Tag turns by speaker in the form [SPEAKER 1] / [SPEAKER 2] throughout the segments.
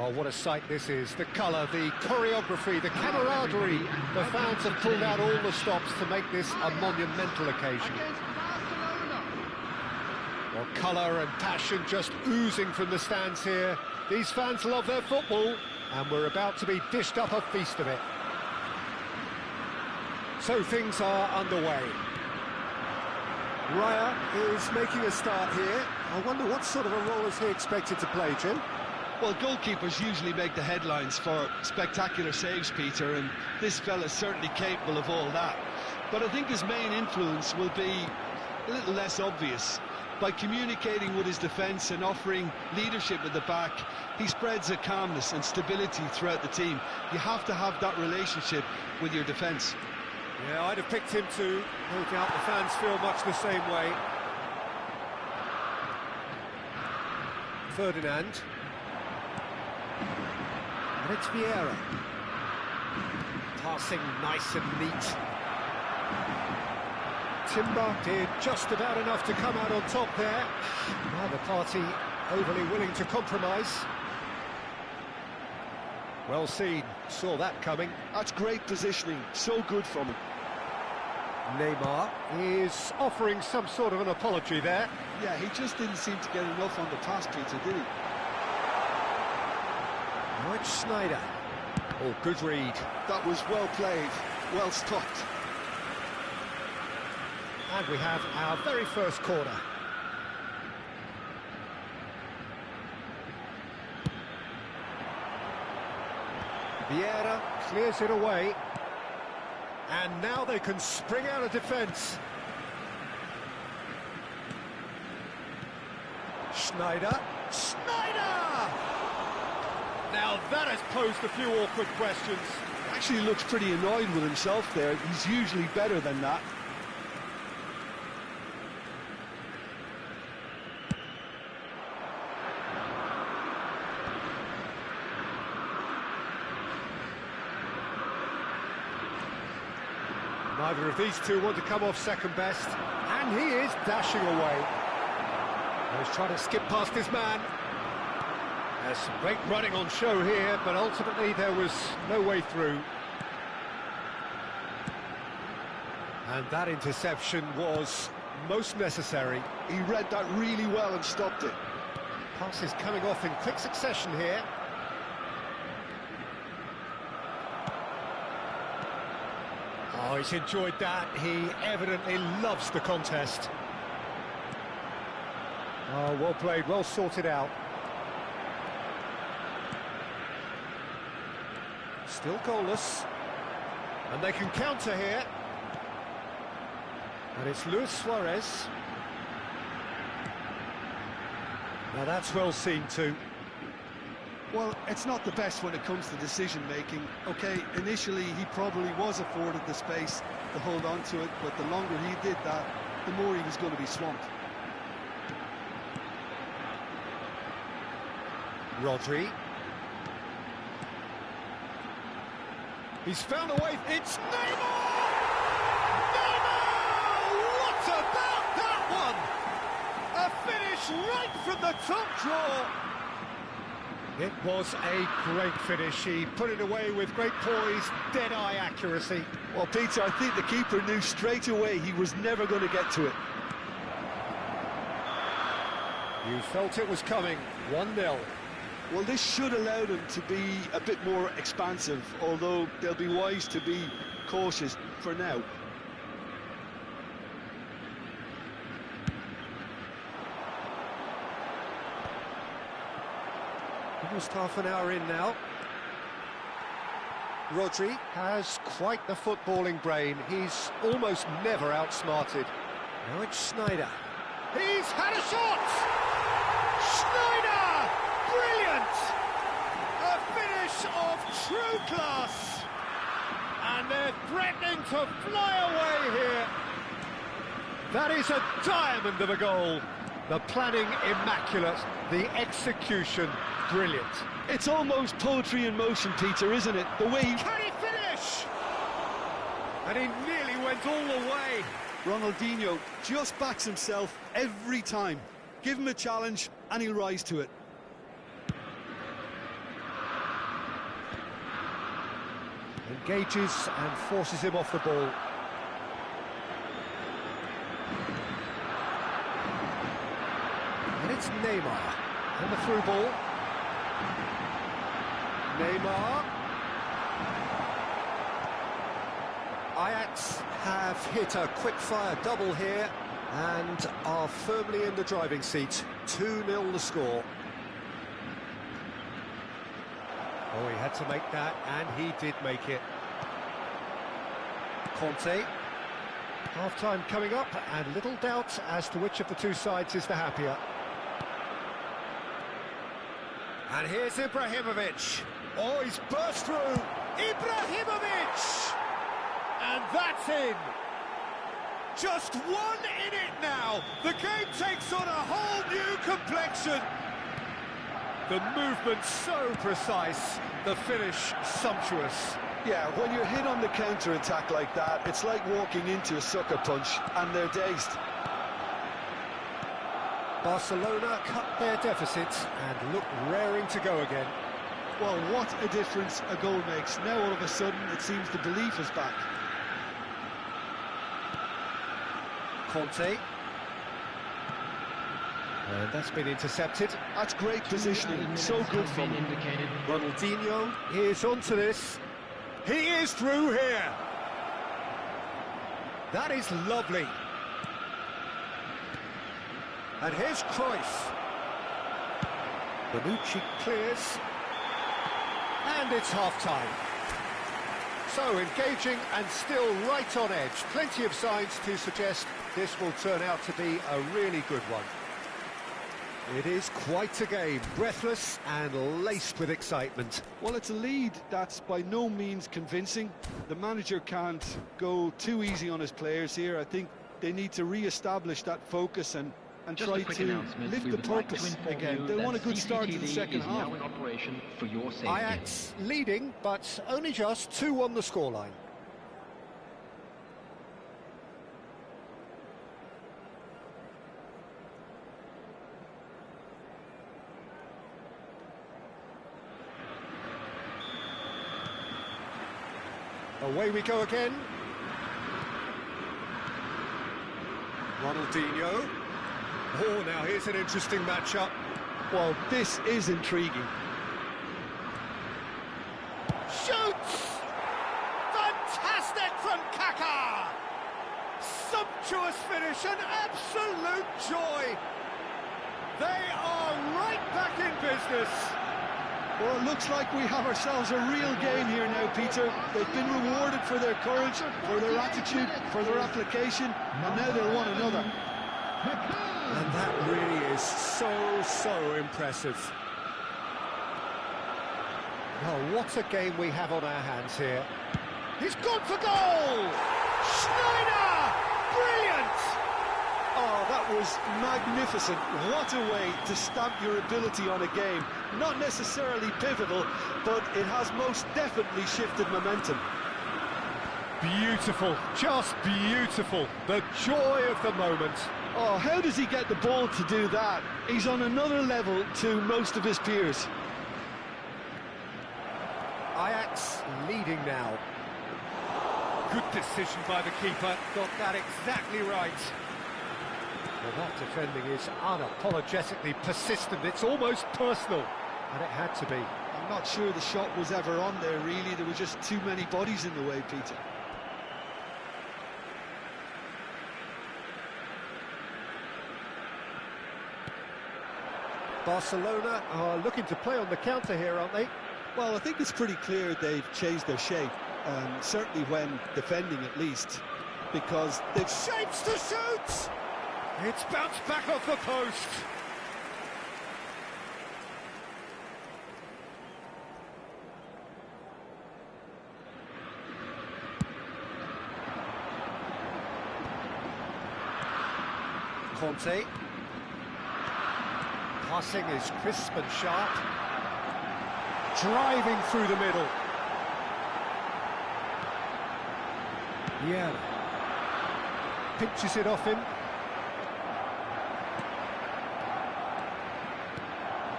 [SPEAKER 1] Oh, what a sight this is. The colour, the choreography, the camaraderie. The fans have pulled out all the stops to make this a monumental occasion. Well, colour and passion just oozing from the stands here. These fans love their football, and we're about to be dished up a feast of it. So things are underway. Raya is making a start here. I wonder what sort of a role is he expected to play, Jim?
[SPEAKER 2] Well, goalkeepers usually make the headlines for spectacular saves, Peter, and this fella's certainly capable of all that. But I think his main influence will be a little less obvious. By communicating with his defence and offering leadership at the back, he spreads a calmness and stability throughout the team. You have to have that relationship with your defence.
[SPEAKER 1] Yeah, I'd have picked him too. No doubt the fans feel much the same way. Ferdinand. And it's Vieira. Passing nice and neat. Timber did just about enough to come out on top there. Neither party overly willing to compromise. Well seen, saw that coming.
[SPEAKER 2] That's great positioning, so good from him.
[SPEAKER 1] Neymar is offering some sort of an apology there.
[SPEAKER 2] Yeah, he just didn't seem to get enough on the pass, Peter, did he?
[SPEAKER 1] Now it's Schneider. Oh, good read.
[SPEAKER 2] That was well played, well stopped.
[SPEAKER 1] And we have our very first corner. Vieira clears it away. And now they can spring out of defence. Schneider. Now that has posed a few awkward questions.
[SPEAKER 2] Actually looks pretty annoyed with himself there. He's usually better than that.
[SPEAKER 1] Neither of these two want to come off second best, and he is dashing away. He's trying to skip past his man. There's some great running on show here, but ultimately there was no way through. And that interception was most necessary.
[SPEAKER 2] He read that really well and stopped it.
[SPEAKER 1] Passes coming off in quick succession here. Oh, he's enjoyed that. He evidently loves the contest. Oh, well played, well sorted out. Still goalless. And they can counter here. And it's Luis Suarez. Now that's well seen too.
[SPEAKER 2] Well, it's not the best when it comes to decision-making. OK, initially he probably was afforded the space to hold on to it, but the longer he did that, the more he was going to be swamped.
[SPEAKER 1] Rodri. He's found a way. It's Neymar! Neymar! What about that one? A finish right from the top drawer. It was a great finish. He put it away with great poise, dead-eye accuracy.
[SPEAKER 2] Well, Peter, I think the keeper knew straight away he was never going to get to it.
[SPEAKER 1] You felt it was coming. 1-0.
[SPEAKER 2] Well, this should allow them to be a bit more expansive, although they'll be wise to be cautious for now.
[SPEAKER 1] Almost half an hour in now. Rodri has quite the footballing brain. He's almost never outsmarted. Now it's Schneider. He's had a shot! Schneider! Brilliant! A finish of true class! And they're threatening to fly away here. That is a diamond of a goal. The planning immaculate, the execution brilliant.
[SPEAKER 2] It's almost poetry in motion, Peter, isn't it? The way he...
[SPEAKER 1] Can he finish? And he nearly went all the way.
[SPEAKER 2] Ronaldinho just backs himself every time. Give him a challenge and he'll rise to it.
[SPEAKER 1] Engages and forces him off the ball. And it's Neymar. And the through ball. Neymar. Ajax have hit a quick-fire double here and are firmly in the driving seat. 2-0 the score. Oh, he had to make that, and he did make it. Conte. Half-time coming up, and little doubt as to which of the two sides is the happier. And here's Ibrahimovic. Oh, he's burst through. Ibrahimovic! And that's in. Just 1 in it now. The game takes on a whole new complexion. The movement so precise, the finish sumptuous.
[SPEAKER 2] Yeah, when you're hit on the counter-attack like that, it's like walking into a sucker punch, and they're dazed.
[SPEAKER 1] Barcelona cut their deficit and look raring to go again.
[SPEAKER 2] Well, what a difference a goal makes. Now all of a sudden it seems the belief is back.
[SPEAKER 1] Conte. And that's been intercepted.
[SPEAKER 2] That's great positioning, so good from him.
[SPEAKER 1] Ronaldinho is onto this. He is through here. That is lovely. And here's Cruyff. Bonucci clears. And it's half-time. So engaging and still right on edge. Plenty of signs to suggest this will turn out to be a really good one. It is quite a game, breathless and laced with excitement.
[SPEAKER 2] Well, it's a lead that's by no means convincing. The manager can't go too easy on his players here. I think they need to re-establish that focus and try to lift the purpose again. They'll want a good start to the second half.
[SPEAKER 1] Ajax leading, but only just 2 on the scoreline. Away we go again. Ronaldinho. Oh, now here's an interesting matchup.
[SPEAKER 2] Well, this is intriguing.
[SPEAKER 1] Shoots! Fantastic from Kaká! Sumptuous finish, an absolute joy! They are right back in business.
[SPEAKER 2] Well, it looks like we have ourselves a real game here now, Peter. They've been rewarded for their courage, for their attitude, for their application, and now they're one another.
[SPEAKER 1] And that really is so impressive. Well, what a game we have on our hands here. He's gone for goal! Schneider! Brilliant!
[SPEAKER 2] Oh, that was magnificent. What a way to stamp your ability on a game. Not necessarily pivotal, but it has most definitely shifted momentum.
[SPEAKER 1] Beautiful, just beautiful. The joy of the moment.
[SPEAKER 2] Oh, how does he get the ball to do that? He's on another level to most of his peers.
[SPEAKER 1] Ajax leading now. Good decision by the keeper. Got that exactly right. Well, that defending is unapologetically persistent. It's almost personal. And it had to be.
[SPEAKER 2] I'm not sure the shot was ever on there, really. There were just too many bodies in the way, Peter.
[SPEAKER 1] Barcelona are looking to play on the counter here, aren't they?
[SPEAKER 2] Well, I think it's pretty clear they've changed their shape, certainly when defending at least, because they've...
[SPEAKER 1] Shapes to shoot! It's bounced back off the post. Conte. Passing is crisp and sharp. Driving through the middle. Yeah. Pinches it off him.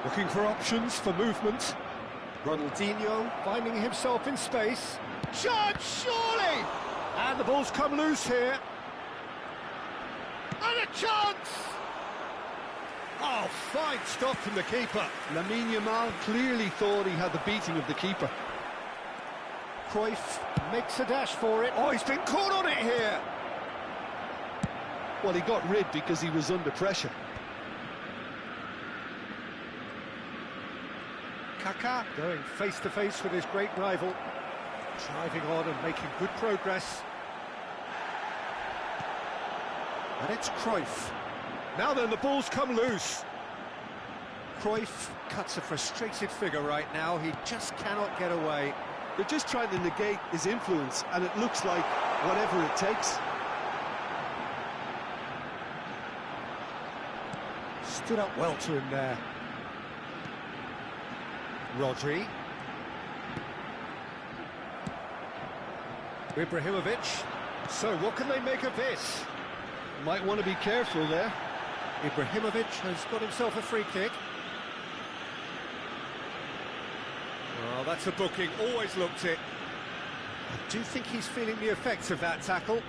[SPEAKER 1] Looking for options for movement. Ronaldinho finding himself in space. chance, surely! And the ball's come loose here. And a chance! Oh, fine stop from the keeper.
[SPEAKER 2] Lamine Yamal clearly thought he had the beating of the keeper.
[SPEAKER 1] Cruyff makes a dash for it. Oh, he's been caught on it here.
[SPEAKER 2] Well, he got rid because he was under pressure.
[SPEAKER 1] Kaká going face-to-face with his great rival. Driving on and making good progress. And it's Cruyff. Now then, the ball's come loose. Cruyff cuts a frustrated figure right now. He just cannot get away.
[SPEAKER 2] They're just trying to negate his influence, and it looks like whatever it takes.
[SPEAKER 1] Stood up well to him there. Rodri. Ibrahimovic. So what can they make of this?
[SPEAKER 2] Might want to be careful there.
[SPEAKER 1] Ibrahimovic has got himself a free kick. Well, that's a booking, always looked it. I do think he's feeling the effects of that tackle.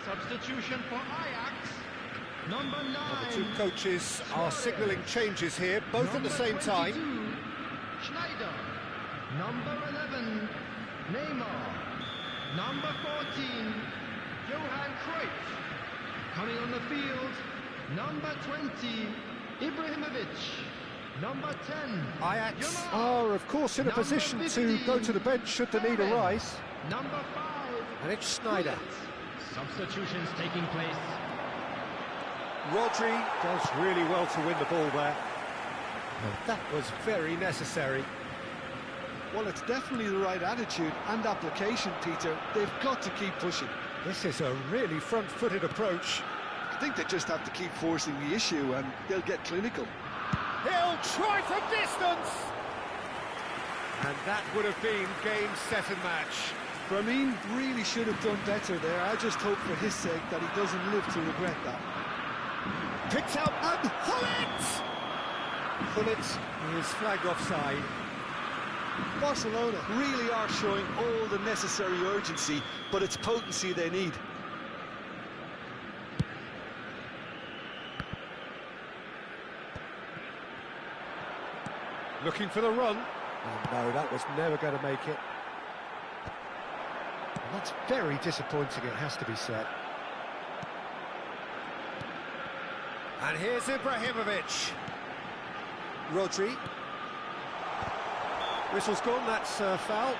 [SPEAKER 3] Substitution for Ajax, number 9.
[SPEAKER 1] The two coaches are signalling changes here, both at the same time.
[SPEAKER 3] Schneider. Number 11, Neymar. Number 14, Johan Cruyff. Coming on the field, number 20, Ibrahimovic. Number 10,
[SPEAKER 1] Ajax
[SPEAKER 3] Yamal.
[SPEAKER 1] are, of course, in a
[SPEAKER 3] Number
[SPEAKER 1] position
[SPEAKER 3] 15,
[SPEAKER 1] to go to the bench should the need arise.
[SPEAKER 3] Number 5,
[SPEAKER 1] And it's Schneider.
[SPEAKER 3] Substitutions taking place.
[SPEAKER 1] Rodri does really well to win the ball there. That was very necessary.
[SPEAKER 2] Well, it's definitely the right attitude and application, Peter. They've got to keep pushing.
[SPEAKER 1] This is a really front-footed approach.
[SPEAKER 2] I think they just have to keep forcing the issue and they'll get clinical.
[SPEAKER 1] He'll try from distance! And that would have been game, set and match.
[SPEAKER 2] Ramin really should have done better there. I just hope for his sake that he doesn't live to regret that.
[SPEAKER 1] Picked out and Gullit is flagged offside.
[SPEAKER 2] Barcelona really are showing all the necessary urgency, but it's potency they need.
[SPEAKER 1] Looking for the run. Oh no, that was never going to make it. And that's very disappointing, it has to be said. And here's Ibrahimovic. Rodri. Whistle's gone, that's a foul.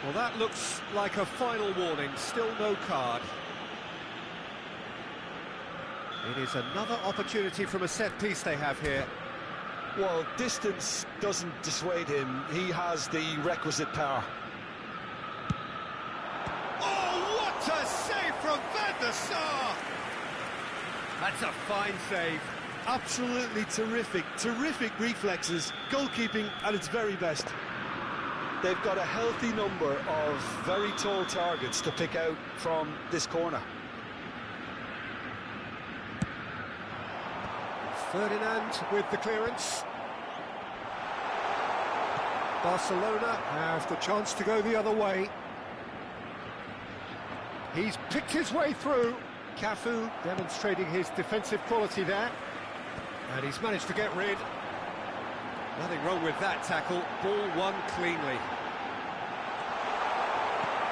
[SPEAKER 1] Well, that looks like a final warning, still no card. It is another opportunity from a set piece they have here.
[SPEAKER 2] Well, distance doesn't dissuade him. He has the requisite power.
[SPEAKER 1] Oh, what a save from Van der Sar! That's a fine save.
[SPEAKER 2] Absolutely terrific, terrific reflexes, goalkeeping at its very best. They've got a healthy number of very tall targets to pick out from this corner.
[SPEAKER 1] Ferdinand with the clearance. Barcelona have the chance to go the other way. He's picked his way through. Cafu demonstrating his defensive quality there. And he's managed to get rid. Nothing wrong with that tackle. Ball won cleanly.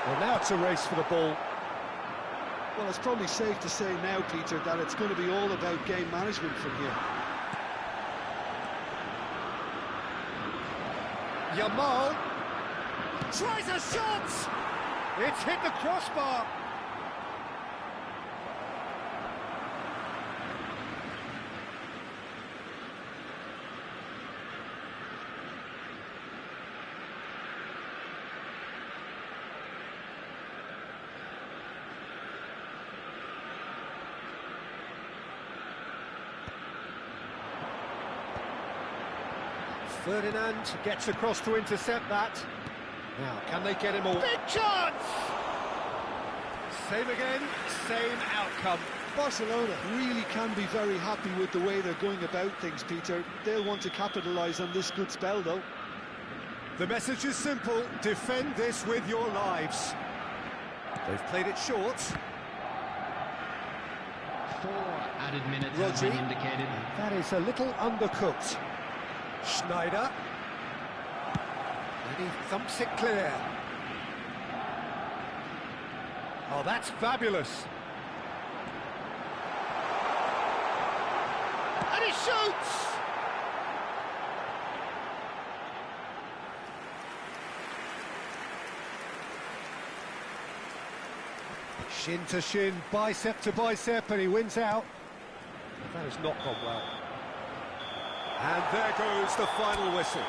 [SPEAKER 1] Well, now it's a race for the ball.
[SPEAKER 2] Well, it's probably safe to say now, Peter, that it's going to be all about game management from here.
[SPEAKER 1] Yamal tries a shot! It's hit the crossbar. Ferdinand gets across to intercept that. Now, can they get him a big chance? Same again, same outcome.
[SPEAKER 2] Barcelona really can be very happy with the way they're going about things, Peter. They'll want to capitalise on this good spell, though.
[SPEAKER 1] The message is simple: defend this with your lives. They've played it short.
[SPEAKER 3] 4 added minutes
[SPEAKER 1] Rodri.
[SPEAKER 3] have been indicated.
[SPEAKER 1] That is a little undercooked. Schneider. And he thumps it clear. Oh, that's fabulous. And he shoots! Shin to shin, bicep to bicep, and he wins out. That has not gone well. And there goes the final whistle.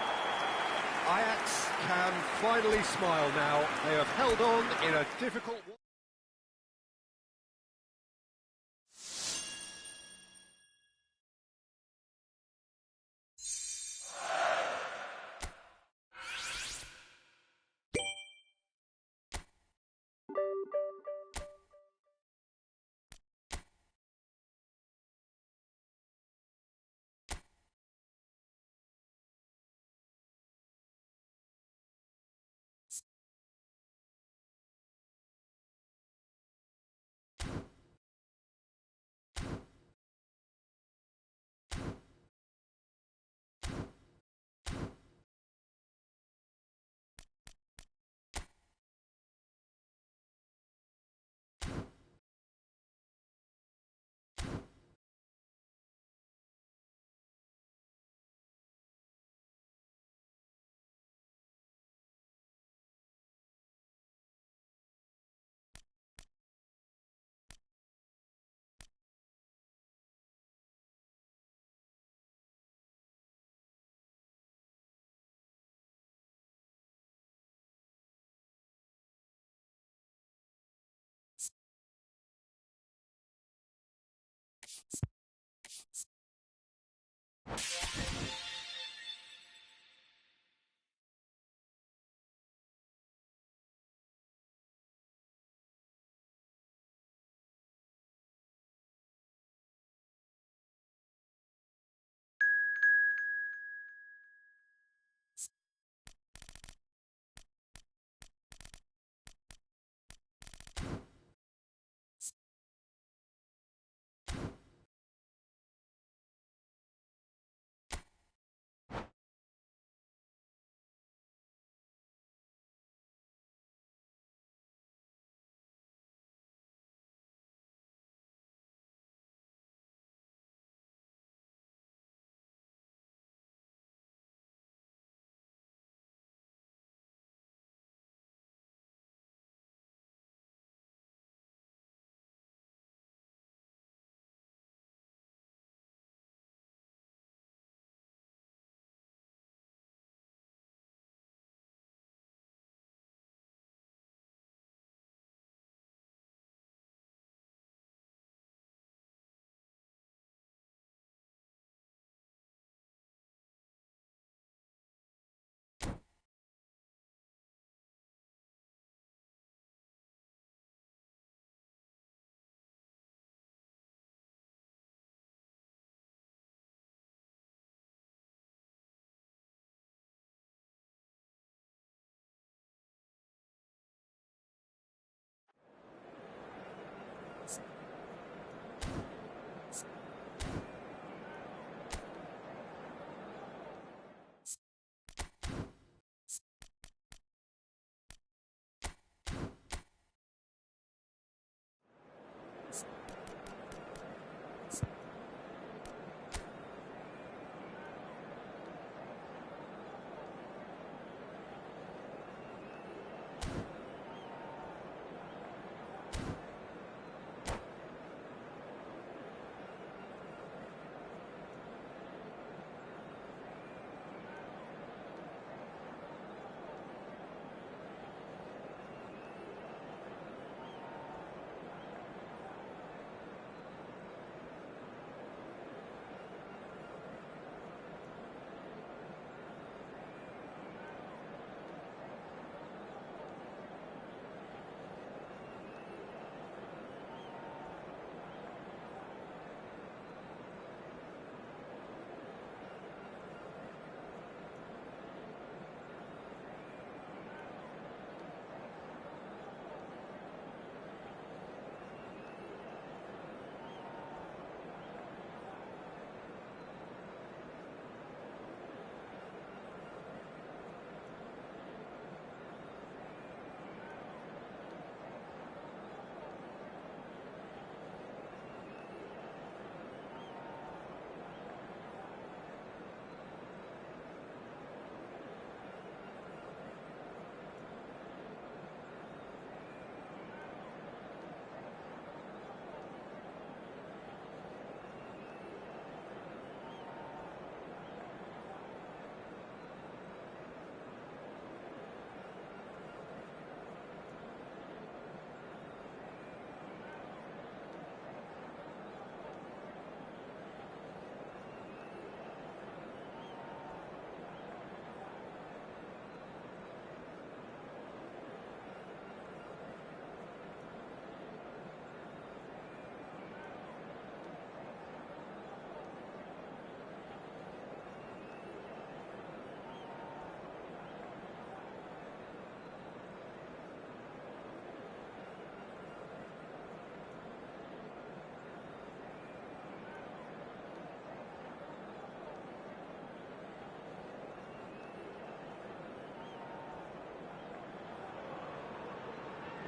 [SPEAKER 1] Ajax can finally smile now. They have held on in a difficult...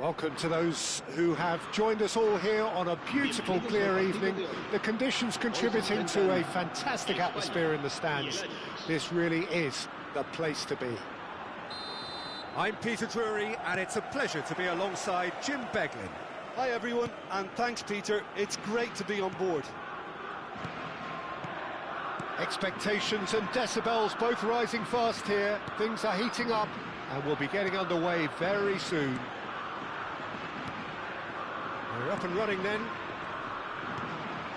[SPEAKER 1] Welcome to those who have joined us all here on a beautiful, clear evening. The conditions contributing to a fantastic atmosphere in the stands. This really is the place to be. I'm Peter Drury, and it's a pleasure to be alongside Jim Beglin.
[SPEAKER 2] Hi everyone, and thanks Peter, it's great to be on board.
[SPEAKER 1] Expectations and decibels both rising fast here. Things are heating up, and we'll be getting underway very soon. We're up and running then.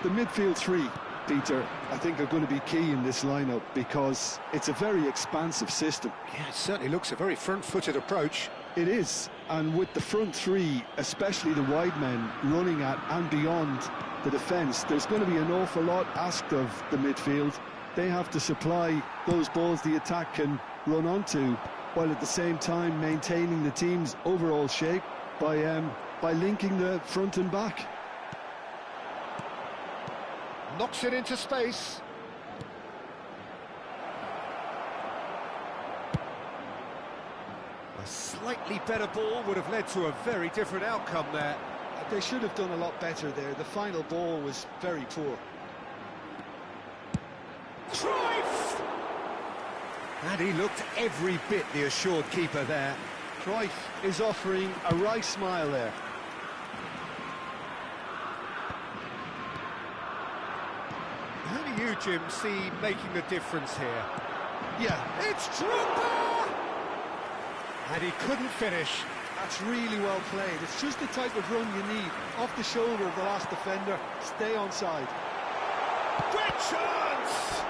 [SPEAKER 2] The midfield three, Peter, I think are going to be key in this lineup because it's a very expansive system.
[SPEAKER 1] Yeah, it certainly looks a very front-footed approach.
[SPEAKER 2] It is, and with the front three, especially the wide men, running at and beyond the defence, there's going to be an awful lot asked of the midfield. They have to supply those balls the attack can run onto, while at the same time maintaining the team's overall shape by linking the front and back.
[SPEAKER 1] Knocks it into space. A slightly better ball would have led to a very different outcome there.
[SPEAKER 2] They should have done a lot better there. The final ball was very poor.
[SPEAKER 1] Cruyff! And he looked every bit the assured keeper there.
[SPEAKER 2] Cruyff is offering a wry smile there.
[SPEAKER 1] Who do you, Jim, see making the difference here?
[SPEAKER 2] Yeah,
[SPEAKER 1] It's Drogba! And he couldn't finish.
[SPEAKER 2] that's really well played. It's just the type of run you need. Off the shoulder of the last defender, stay onside.
[SPEAKER 1] Great chance!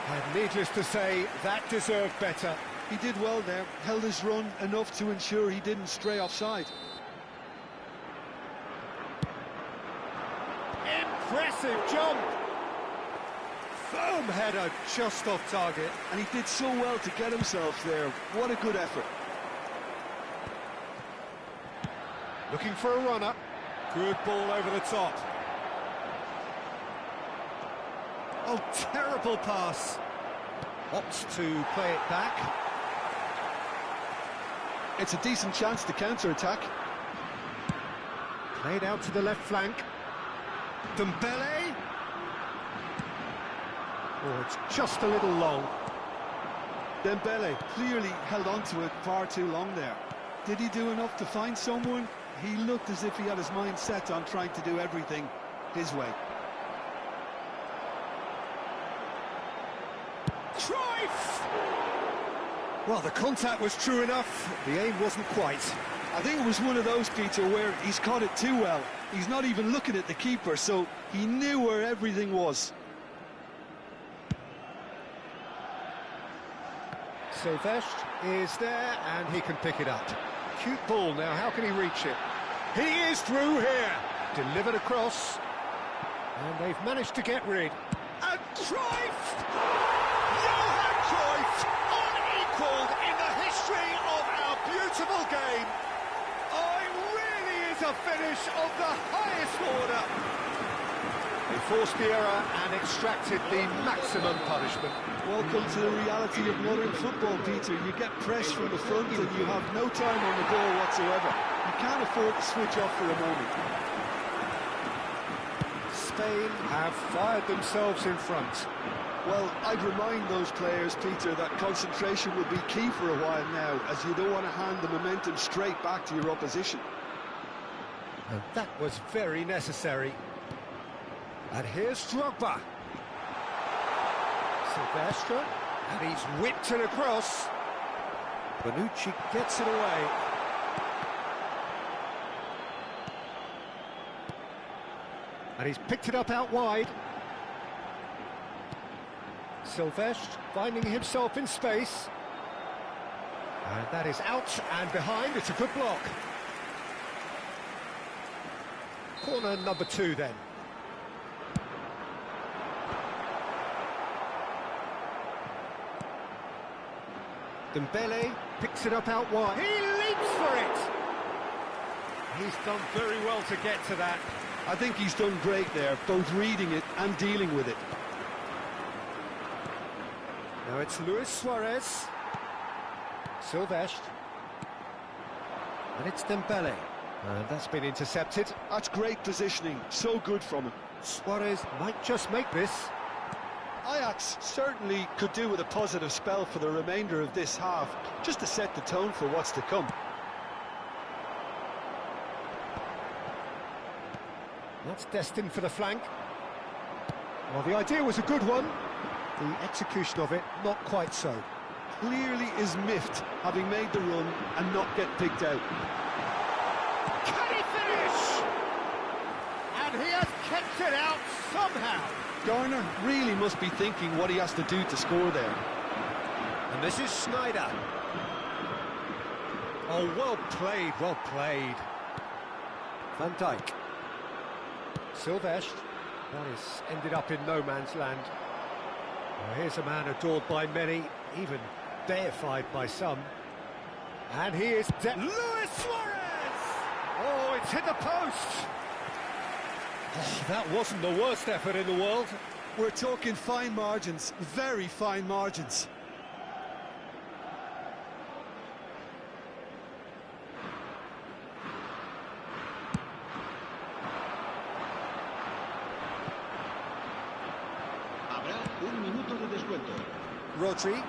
[SPEAKER 1] And needless to say, that deserved better.
[SPEAKER 2] He did well there, held his run enough to ensure he didn't stray offside.
[SPEAKER 1] Impressive jump! Firm header just off target.
[SPEAKER 2] And he did so well to get himself there. What a good effort.
[SPEAKER 1] Looking for a runner. Good ball over the top. Oh, terrible pass. Opts to play it back.
[SPEAKER 2] It's a decent chance to counter-attack.
[SPEAKER 1] Played out to the left flank. Dembele. Oh, it's just a little long.
[SPEAKER 2] Dembele clearly held on to it far too long there. Did he do enough to find someone? He looked as if he had his mind set on trying to do everything his way.
[SPEAKER 1] Cruyff! Well, the contact was true enough. The aim wasn't quite.
[SPEAKER 2] I think it was one of those, Peter, where he's caught it too well. He's not even looking at the keeper, so he knew where everything was.
[SPEAKER 1] Silvestre is there, and he can pick it up. Cute ball now, how can he reach it? He is through here! Delivered across. And they've managed to get rid. And Cruyff! Johan Cruyff! Unequalled in the history of our beautiful game. Oh, it really is a finish of the highest order. They forced the error and extracted the maximum punishment.
[SPEAKER 2] Welcome to the reality of modern football, Peter. You get press from the front and you have no time on the ball whatsoever. You can't afford to switch off for a moment.
[SPEAKER 1] Spain have fired themselves in front.
[SPEAKER 2] Well, I'd remind those players, Peter, that concentration will be key for a while now, as you don't want to hand the momentum straight back to your opposition.
[SPEAKER 1] And that was very necessary. And here's Drogba. Silvestre, and he's whipped it across. Bonucci gets it away. And he's picked it up out wide. Silvestre finding himself in space. And that is out and behind. It's a good block. Corner number 2 then. Dembele picks it up out wide. He leaps for it! He's done very well to get to that.
[SPEAKER 2] I think he's done great there, both reading it and dealing with it.
[SPEAKER 1] Now it's Luis Suarez. Silvestre. And it's Dembele. And that's been intercepted.
[SPEAKER 2] That's great positioning, so good from him.
[SPEAKER 1] Suarez might just make this.
[SPEAKER 2] Ajax certainly could do with a positive spell for the remainder of this half, just to set the tone for what's to come.
[SPEAKER 1] That's destined for the flank. Well, the idea was a good one. The execution of it, not quite so.
[SPEAKER 2] Clearly is miffed, having made the run and not get picked out.
[SPEAKER 1] Can he finish? And he has kept it out somehow.
[SPEAKER 2] Garner really must be thinking what he has to do to score there.
[SPEAKER 1] And this is Schneider. Oh, well played, well played. Van Dijk. Silvestre. That has ended up in no man's land. Well, here's a man adored by many, even deified by some. And he is Luis Suarez! Oh, it's hit the post! Oh, that wasn't the worst effort in the world.
[SPEAKER 2] We're talking fine margins, very fine margins.
[SPEAKER 3] Habrá un minuto de descuento.
[SPEAKER 1] Rodri.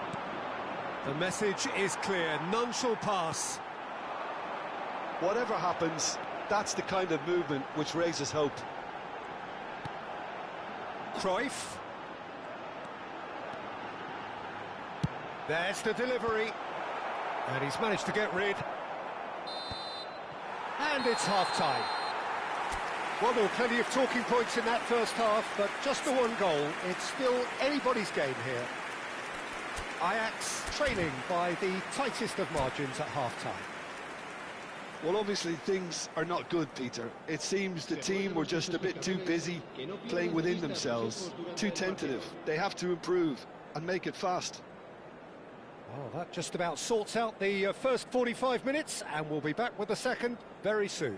[SPEAKER 1] The message is clear, none shall pass.
[SPEAKER 2] Whatever happens, that's the kind of movement which raises hope.
[SPEAKER 1] Cruyff. There's the delivery. And he's managed to get rid. And it's half-time. Well, there were plenty of talking points in that first half, but just the one goal. It's still anybody's game here. Ajax trailing by the tightest of margins at half-time.
[SPEAKER 2] Well, obviously things are not good, Peter. It seems the team were just a bit too busy playing within themselves, too tentative. They have to improve and make it fast.
[SPEAKER 1] Well, that just about sorts out the first 45 minutes, and we'll be back with the second very soon.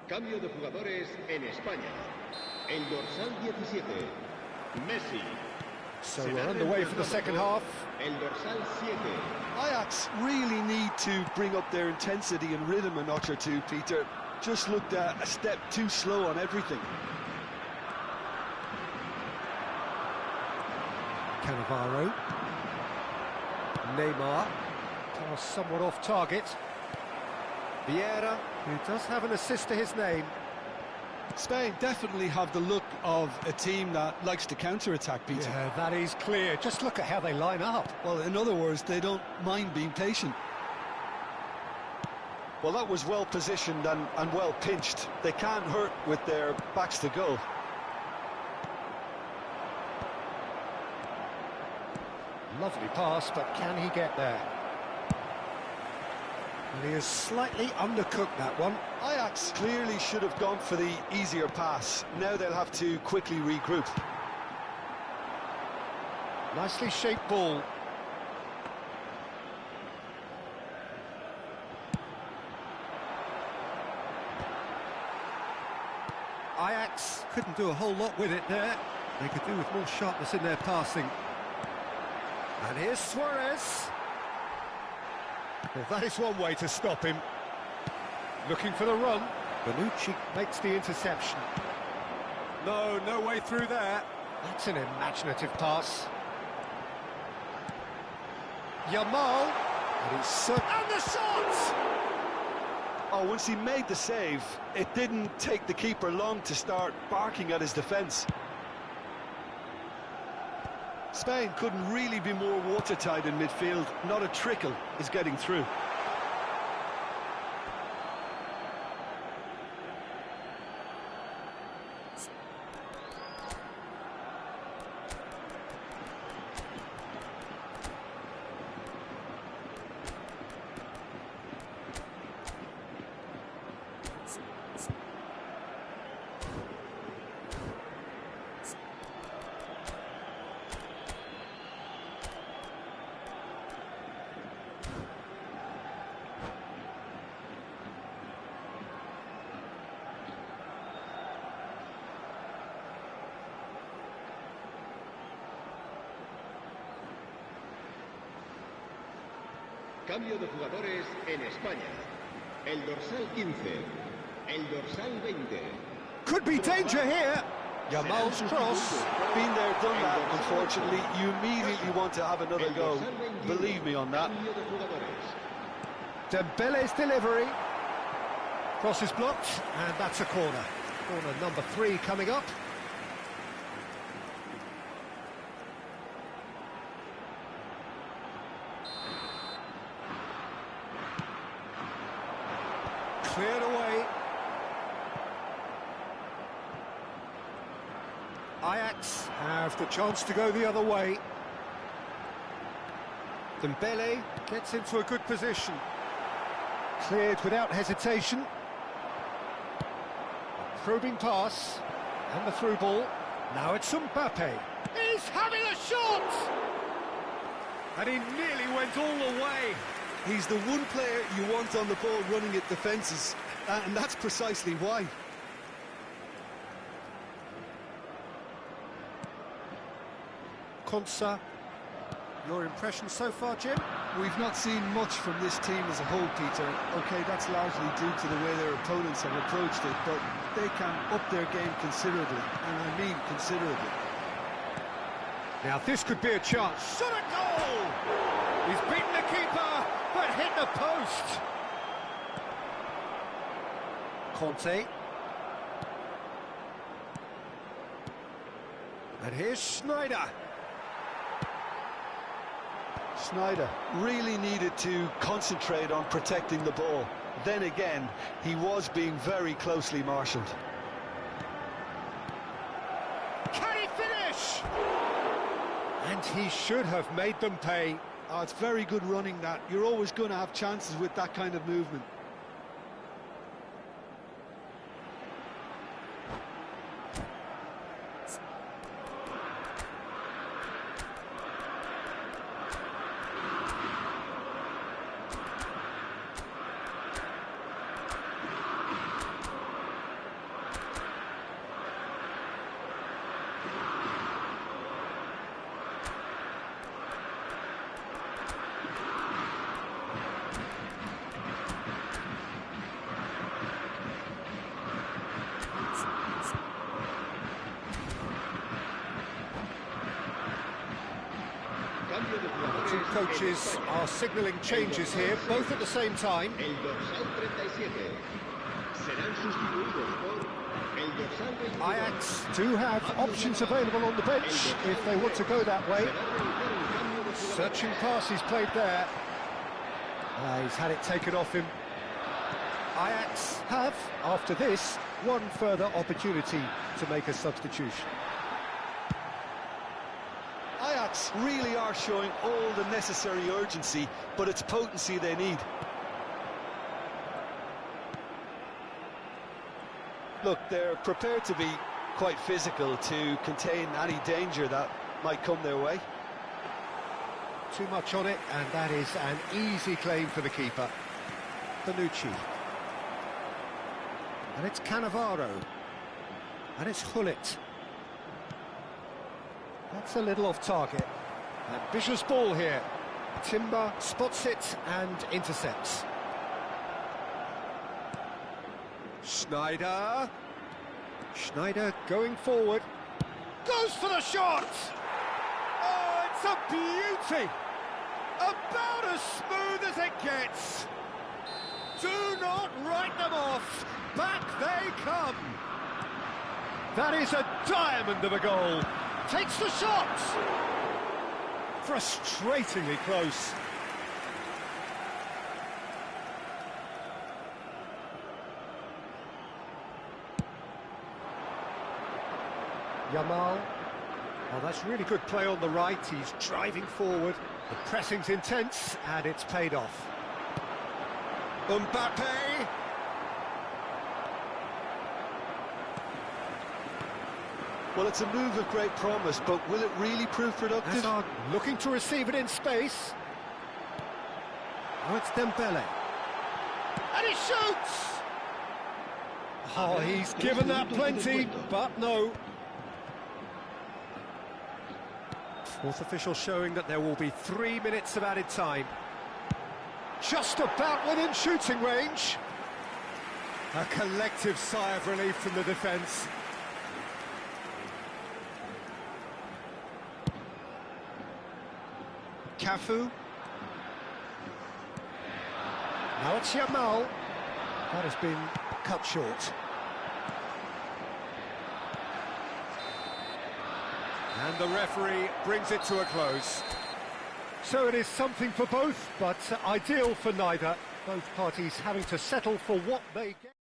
[SPEAKER 4] Cambio de jugadores en España. El dorsal 17, Messi.
[SPEAKER 1] So we're underway for the second half.
[SPEAKER 4] El dorsal 7.
[SPEAKER 2] Ajax really need to bring up their intensity and rhythm a notch or two, Peter. Just looked a step too slow on everything.
[SPEAKER 1] Cannavaro. Neymar. Pass somewhat off target. Vieira, who does have an assist to his name.
[SPEAKER 2] Spain definitely have the look of a team that likes to counter-attack, Peter.
[SPEAKER 1] Yeah, that is clear. Just look at how they line up.
[SPEAKER 2] Well, in other words, they don't mind being patient. Well, that was well positioned and well pinched. They can't hurt with their backs to goal.
[SPEAKER 1] Lovely pass, but can he get there? And he has slightly undercooked that one.
[SPEAKER 2] Ajax clearly should have gone for the easier pass. Now they'll have to quickly regroup.
[SPEAKER 1] Nicely shaped ball. Ajax couldn't do a whole lot with it there. They could do with more sharpness in their passing. And here's Suarez. Well, that is one way to stop him. Looking for the run. Bonucci makes the interception. No way through there. That's an imaginative pass. Yamal. And the shot!
[SPEAKER 2] Oh, once he made the save, it didn't take the keeper long to start barking at his defence. Spain couldn't really be more watertight in midfield. Not a trickle is getting through.
[SPEAKER 4] Cambio de jugadores en España. El dorsal 15. El dorsal 20.
[SPEAKER 1] Could be danger here. Yamal's cross.
[SPEAKER 2] Been there, done that, unfortunately. You immediately want to have another go. Believe me on that.
[SPEAKER 4] Cambio de jugadores.
[SPEAKER 1] Dembele's delivery. Cross is blocked, and that's a corner. Corner number 3 coming up. Cleared away. Ajax have the chance to go the other way. Dembele gets into a good position. Cleared without hesitation. Probing pass. And the through ball. Now it's Mbappe. He's having a shot! And he nearly went all the way.
[SPEAKER 2] He's the one player you want on the ball running at defences, and that's precisely why.
[SPEAKER 1] Konsa, your impression so far, Jim?
[SPEAKER 2] We've not seen much from this team as a whole, Peter. OK, that's largely due to the way their opponents have approached it, but they can up their game considerably, and I mean considerably.
[SPEAKER 1] Now this could be a chance. Shot a goal! He's beaten the keeper, but hit the post. Conte. And here's Schneider.
[SPEAKER 2] Schneider really needed to concentrate on protecting the ball. Then again, he was being very closely marshalled.
[SPEAKER 1] Can he finish? And he should have made them pay.
[SPEAKER 2] Oh, it's very good running, that. You're always going to have chances with that kind of movement.
[SPEAKER 1] Two coaches are signalling changes here, both at the same time.
[SPEAKER 4] El dorsal 37. Serán sustituidos por el dorsal 22.
[SPEAKER 1] Ajax do have options available on the bench if they want to go that way. Searching pass he's played there. He's had it taken off him. Ajax have, after this, one further opportunity to make a substitution.
[SPEAKER 2] Ajax really are showing all the necessary urgency, but it's potency they need. Look, they're prepared to be quite physical to contain any danger that might come their way.
[SPEAKER 1] Too much on it, and that is an easy claim for the keeper. Bonucci. And it's Cannavaro. And it's Hullet. That's a little off target. Ambitious ball here. Timber spots it and intercepts. Schneider. Schneider going forward. Goes for the shot! Oh, it's a beauty! About as smooth as it gets. Do not write them off. Back they come. That is a diamond of a goal. Takes the shot! Frustratingly close. Yamal. Oh, that's really good play on the right. He's driving forward. The pressing's intense, and it's paid off. Mbappe!
[SPEAKER 2] Well, it's a move of great promise, but will it really prove productive?
[SPEAKER 1] Hazard looking to receive it in space. Oh, it's Dembele. And he shoots! Oh, he's given that plenty, but no. Fourth official showing that there will be 3 minutes of added time. just about within shooting range. A collective sigh of relief from the defence.
[SPEAKER 2] Cafu.
[SPEAKER 1] Now it's Yamal. That has been cut short. And the referee brings it to a close. So it is something for both, but ideal for neither. Both parties having to settle for what they get.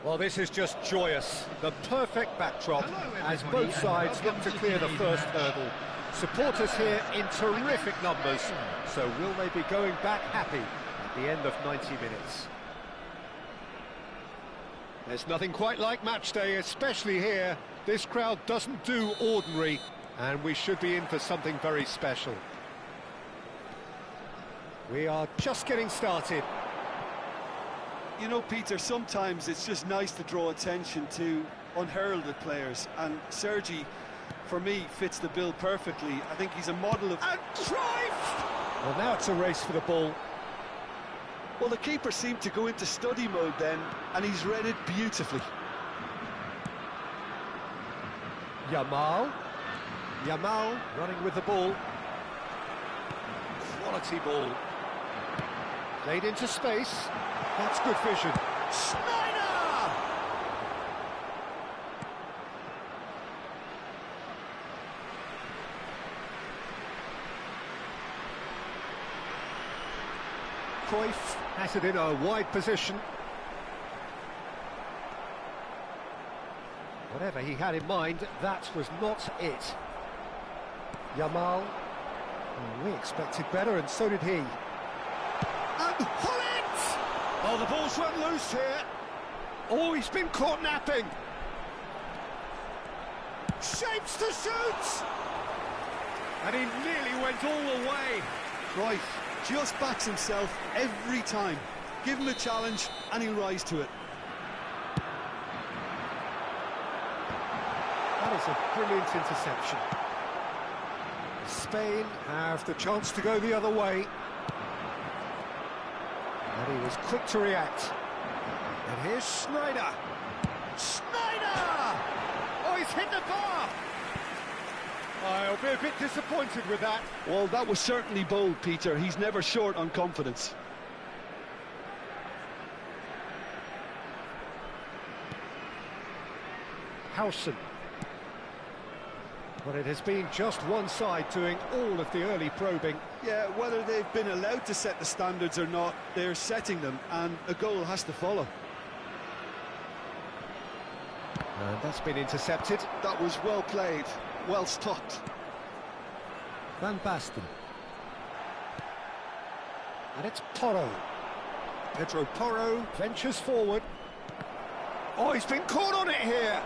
[SPEAKER 1] Well, this is just joyous. The perfect backdrop as both sides look to clear the first hurdle. Supporters here in terrific numbers, so will they be going back happy at the end of 90 minutes? There's nothing quite like match day, especially here. This crowd doesn't do ordinary, and we should be in for something very special. We are just getting started.
[SPEAKER 2] You know, Peter, sometimes it's just nice to draw attention to unheralded players, and Sergi, for me, fits the bill perfectly. I think he's a model of...
[SPEAKER 1] And Cruyff! Well, now it's a race for the ball.
[SPEAKER 2] Well, the keeper seemed to go into study mode then, and he's read it beautifully.
[SPEAKER 1] Yamal running with the ball. Quality ball. Played into space. That's good vision. Schneider! Cruyff has it in a wide position. Whatever he had in mind, that was not it. Yamal. Oh, we expected better, and so did he. And Hullet! Oh, the ball's run loose here. Oh, he's been caught napping. Shapes to shoot! And he nearly went all the way.
[SPEAKER 2] Cruyff just backs himself every time. Give him a challenge and he'll rise to it.
[SPEAKER 1] That is a brilliant interception. Spain have the chance to go the other way. And he was quick to react. And here's Schneider. Schneider! Oh, he's hit the bar! I'll be a bit disappointed with that.
[SPEAKER 2] Well, that was certainly bold, Peter. He's never short on confidence.
[SPEAKER 1] Howson. But it has been just one side doing all of the early probing.
[SPEAKER 2] Yeah, whether they've been allowed to set the standards or not, they're setting them, and a goal has to follow.
[SPEAKER 1] And that's been intercepted.
[SPEAKER 2] That was well played, well stopped.
[SPEAKER 1] Van Basten. And it's Porro. Pedro Porro ventures forward. Oh, he's been caught on it here.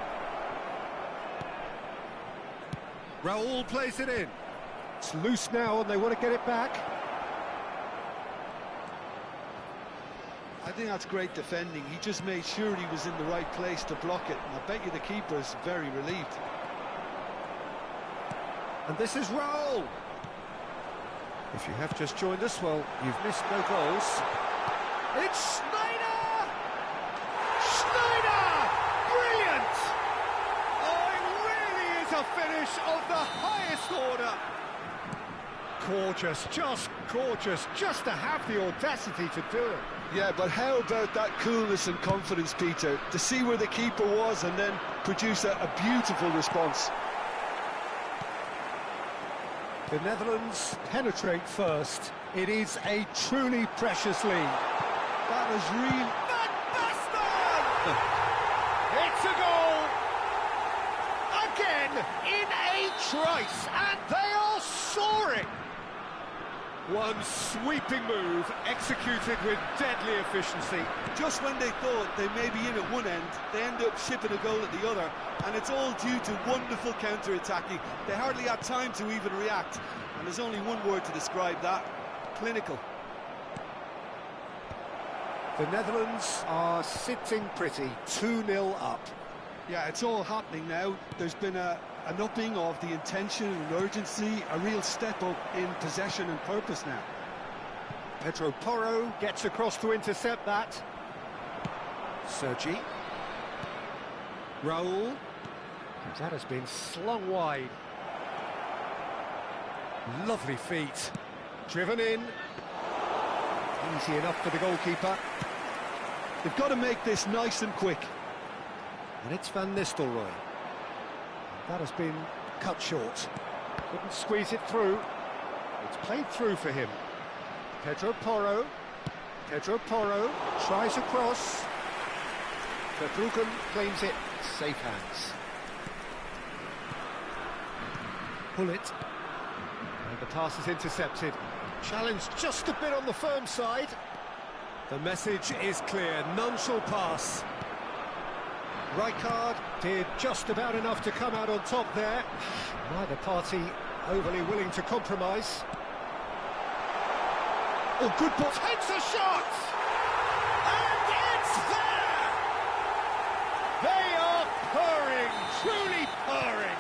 [SPEAKER 1] Raul plays it in. It's loose now and they want to get it back.
[SPEAKER 2] I think that's great defending. He just made sure he was in the right place to block it. And I bet you the keeper's very relieved.
[SPEAKER 1] And this is Raul. If you have just joined us, well, you've missed no goals. It's Schneider! Schneider! Brilliant! Oh, it really is a finish of the highest order. Gorgeous, just to have the audacity to do it.
[SPEAKER 2] Yeah, but how about that coolness and confidence, Peter, to see where the keeper was and then produce a beautiful response.
[SPEAKER 1] The Netherlands penetrate first. It is a truly precious lead.
[SPEAKER 2] That is real.
[SPEAKER 1] Van Basten! It's a goal! Again, in a trice, and they are soaring! One sweeping move, executed with deadly efficiency.
[SPEAKER 2] Just when they thought they may be in at one end, they end up shipping a goal at the other, and it's all due to wonderful counter-attacking. They hardly had time to even react, and there's only one word to describe that: clinical.
[SPEAKER 1] The Netherlands are sitting pretty, 2-0 up.
[SPEAKER 2] Yeah, it's all happening now. There's been an upping of the intention and urgency, a real step up in possession and purpose now.
[SPEAKER 1] Pedro Porro gets across to intercept that. Sergi. Raul. That has been slung wide. Lovely feet. Driven in. Easy enough for the goalkeeper.
[SPEAKER 2] They've got to make this nice and quick.
[SPEAKER 1] And it's Van Nistelrooy. That has been cut short. Couldn't squeeze it through. It's played through for him. Pedro Porro. Pedro Porro tries across. Verbruggen claims it, safe hands. Pull it. And the pass is intercepted. Challenge just a bit on the firm side. The message is clear, none shall pass. Rijkaard did just about enough to come out on top there. Neither party overly willing to compromise. Oh, good ball. Takes a shot! And it's there! They are purring, truly purring.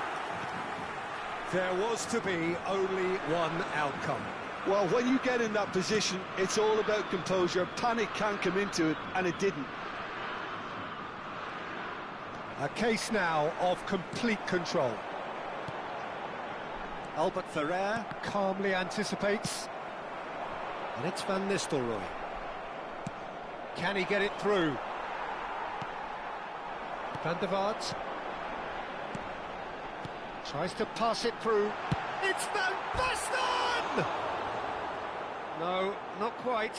[SPEAKER 1] There was to be only one outcome.
[SPEAKER 2] Well, when you get in that position, it's all about composure. Panic can't come into it, and it didn't.
[SPEAKER 1] A case now of complete control. Albert Ferrer calmly anticipates. And it's Van Nistelrooy. Can he get it through? Van der Vaart tries to pass it through. It's Van Basten! No, not quite.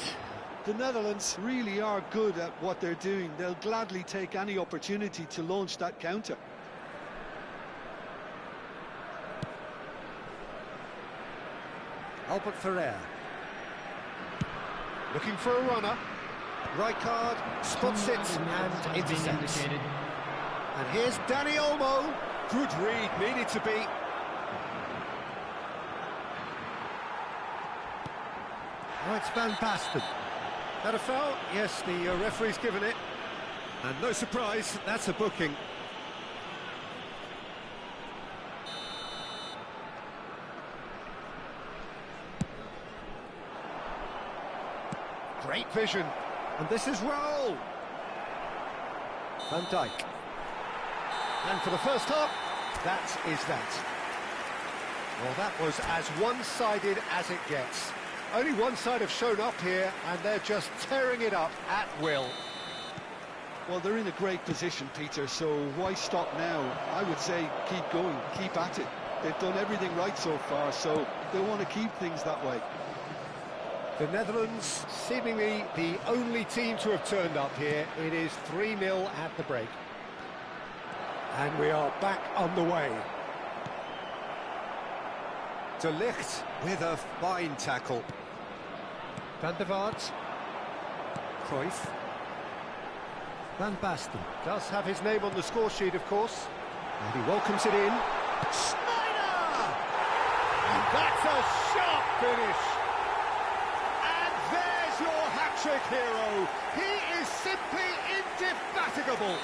[SPEAKER 2] The Netherlands really are good at what they're doing. They'll gladly take any opportunity to launch that counter.
[SPEAKER 1] Albert Ferrer. Looking for a runner. Rijkaard spots it and intercepts. And here's Danny Olmo. Good read, needed to be. Oh, it's Van Basten. That a foul? Yes, the referee's given it. And no surprise, that's a booking. Great vision. And this is Raul. Van Dijk. And for the first half, that is that. Well, that was as one-sided as it gets. Only one side have shown up here, and they're just tearing it up at will.
[SPEAKER 2] Well, they're in a great position, Peter, so why stop now? I would say keep going, keep at it. They've done everything right so far, so they want to keep things that way.
[SPEAKER 1] The Netherlands, seemingly the only team to have turned up here. It is 3-0 at the break. And we are back on the way. De Ligt with a fine tackle. Van der Vaart. Cruyff. Van Basten does have his name on the score sheet, of course. And he welcomes it in. Schneider! And that's a sharp finish. And there's your hat-trick hero. He is simply indefatigable.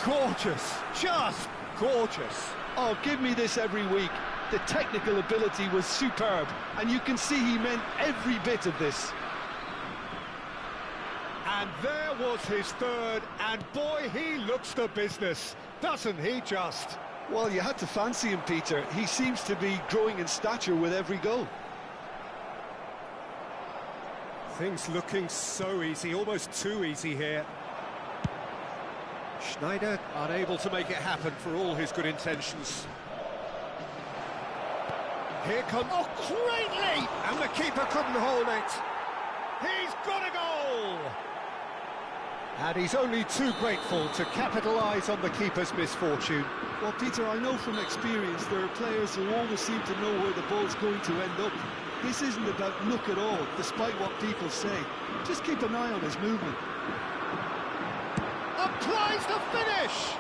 [SPEAKER 1] Gorgeous, just gorgeous.
[SPEAKER 2] Oh, give me this every week. The technical ability was superb, and you can see he meant every bit of this.
[SPEAKER 1] And there was his third, and boy, he looks the business, doesn't he just?
[SPEAKER 2] Well, you had to fancy him, Peter. He seems to be growing in stature with every goal.
[SPEAKER 1] Things looking so easy, almost too easy here. Schneider unable to make it happen for all his good intentions. Here comes... Oh, great leap! And the keeper couldn't hold it. He's got a goal! And he's only too grateful to capitalise on the keeper's misfortune.
[SPEAKER 2] Well, Peter, I know from experience there are players who always seem to know where the ball's going to end up. This isn't about luck at all, despite what people say. Just keep an eye on his movement.
[SPEAKER 1] Applies the finish!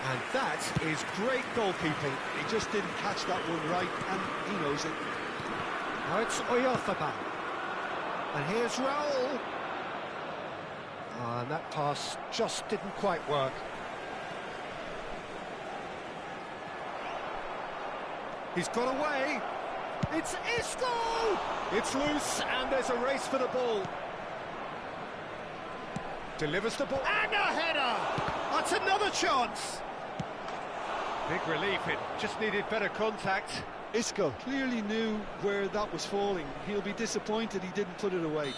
[SPEAKER 1] And that is great goalkeeping.
[SPEAKER 2] He just didn't catch that one right, and he knows it.
[SPEAKER 1] Now it's Oyarzabal. And here's Raul. And that pass just didn't quite work. He's got away. It's Isco! It's loose, and there's a race for the ball. Delivers the ball. And a header! That's another chance. Big relief, it just needed better contact.
[SPEAKER 2] Isco clearly knew where that was falling. He'll be disappointed he didn't put it away.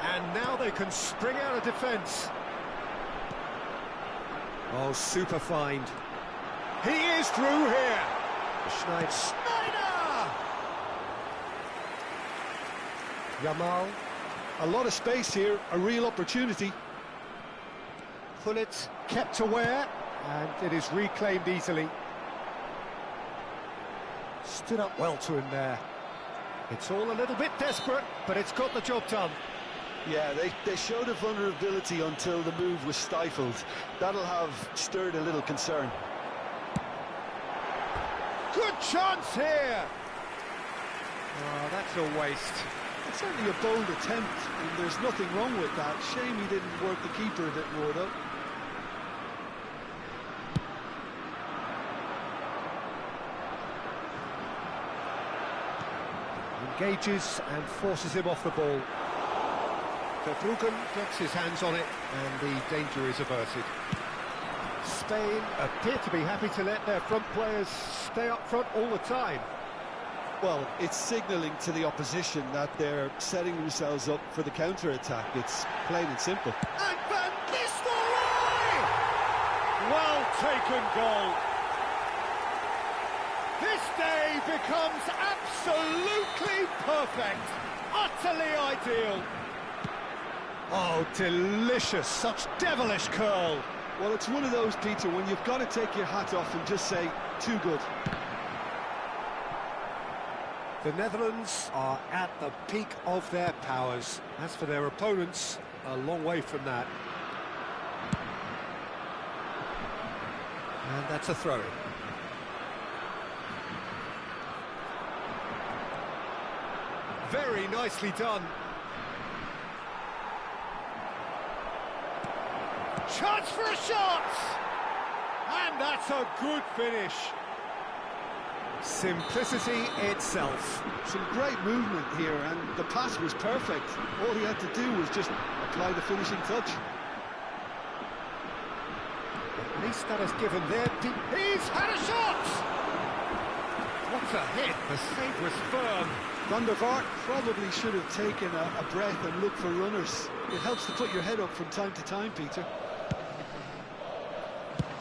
[SPEAKER 1] And now they can spring out of defence. Oh, super find. He is through here. Schneider. Yamal.
[SPEAKER 2] A lot of space here, a real opportunity.
[SPEAKER 1] Pullet kept aware, and it is reclaimed easily. Stood up well to him there. It's all a little bit desperate, but it's got the job done.
[SPEAKER 2] Yeah, they showed a vulnerability until the move was stifled. That'll have stirred a little concern.
[SPEAKER 1] Good chance here! Oh, that's a waste.
[SPEAKER 2] It's certainly a bold attempt, and there's nothing wrong with that. Shame he didn't work the keeper a bit more, though.
[SPEAKER 1] Engages and forces him off the ball. Verbruggen gets his hands on it, and the danger is averted. Spain appear to be happy to let their front players stay up front all the time.
[SPEAKER 2] Well, it's signalling to the opposition that they're setting themselves up for the counter-attack. It's plain and simple.
[SPEAKER 1] And Van Nistelrooy! Well taken goal. This day becomes absolutely perfect, utterly ideal. Oh, delicious, such devilish curl.
[SPEAKER 2] Well, it's one of those, Peter, when you've got to take your hat off and just say, too good.
[SPEAKER 1] The Netherlands are at the peak of their powers. As for their opponents, a long way from that. And that's a throw-in. Very nicely done. Chance for a shot! And that's a good finish. Simplicity itself.
[SPEAKER 2] Some great movement here, and the pass was perfect. All he had to do was just apply the finishing touch.
[SPEAKER 1] At least that has given their team... He's had a shot! What a hit! The save was firm.
[SPEAKER 2] Van der Vaart probably should have taken a breath and looked for runners. It helps to put your head up from time to time, Peter.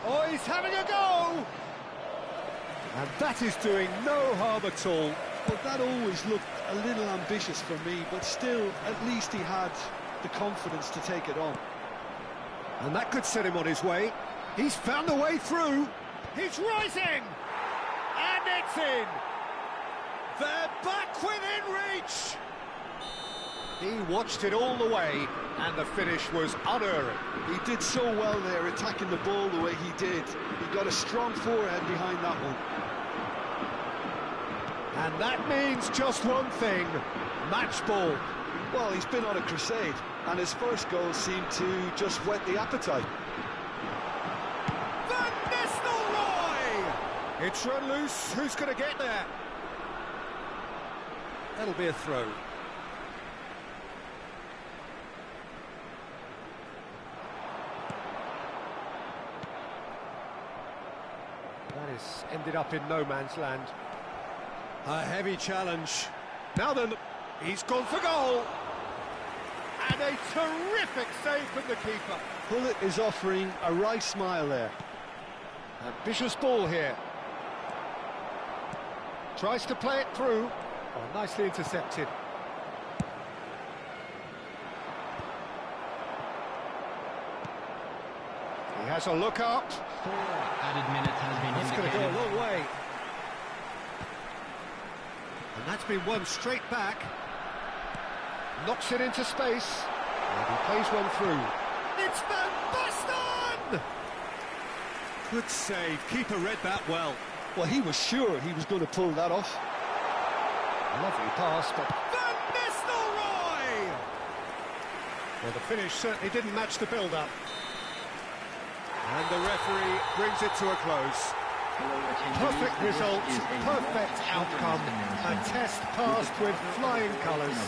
[SPEAKER 1] Oh, he's having a go! And that is doing no harm at all.
[SPEAKER 2] Well, that always looked a little ambitious for me, but still, at least he had the confidence to take it on.
[SPEAKER 1] And that could set him on his way. He's found a way through. He's rising! And it's in! They're back within reach! He watched it all the way, and the finish was unerring.
[SPEAKER 2] He did so well there, attacking the ball the way he did. He got a strong forehand behind that one.
[SPEAKER 1] And that means just one thing, match ball.
[SPEAKER 2] Well, he's been on a crusade, and his first goal seemed to just whet the appetite.
[SPEAKER 1] Van Nistelrooy! It's run loose, who's going to get there? That'll be a throw. That has ended up in no man's land. A heavy challenge. Now then, he's gone for goal. And a terrific save from the keeper.
[SPEAKER 2] Pullet is offering a right smile there.
[SPEAKER 1] Ambitious ball here. Tries to play it through. Oh, nicely intercepted. He has a look up.
[SPEAKER 5] 4 added minutes has been
[SPEAKER 1] That's going to
[SPEAKER 5] indicated.
[SPEAKER 1] go a long way. And that's been won straight back. Knocks it into space. And he plays one through. It's Van Basten! Good save. Keeper read that well.
[SPEAKER 2] Well, he was sure he was going to pull that off.
[SPEAKER 1] Lovely pass, but Van Nistelrooy! Well, the finish certainly didn't match the build-up. And the referee brings it to a close. Perfect result, perfect outcome. A test passed with flying colours.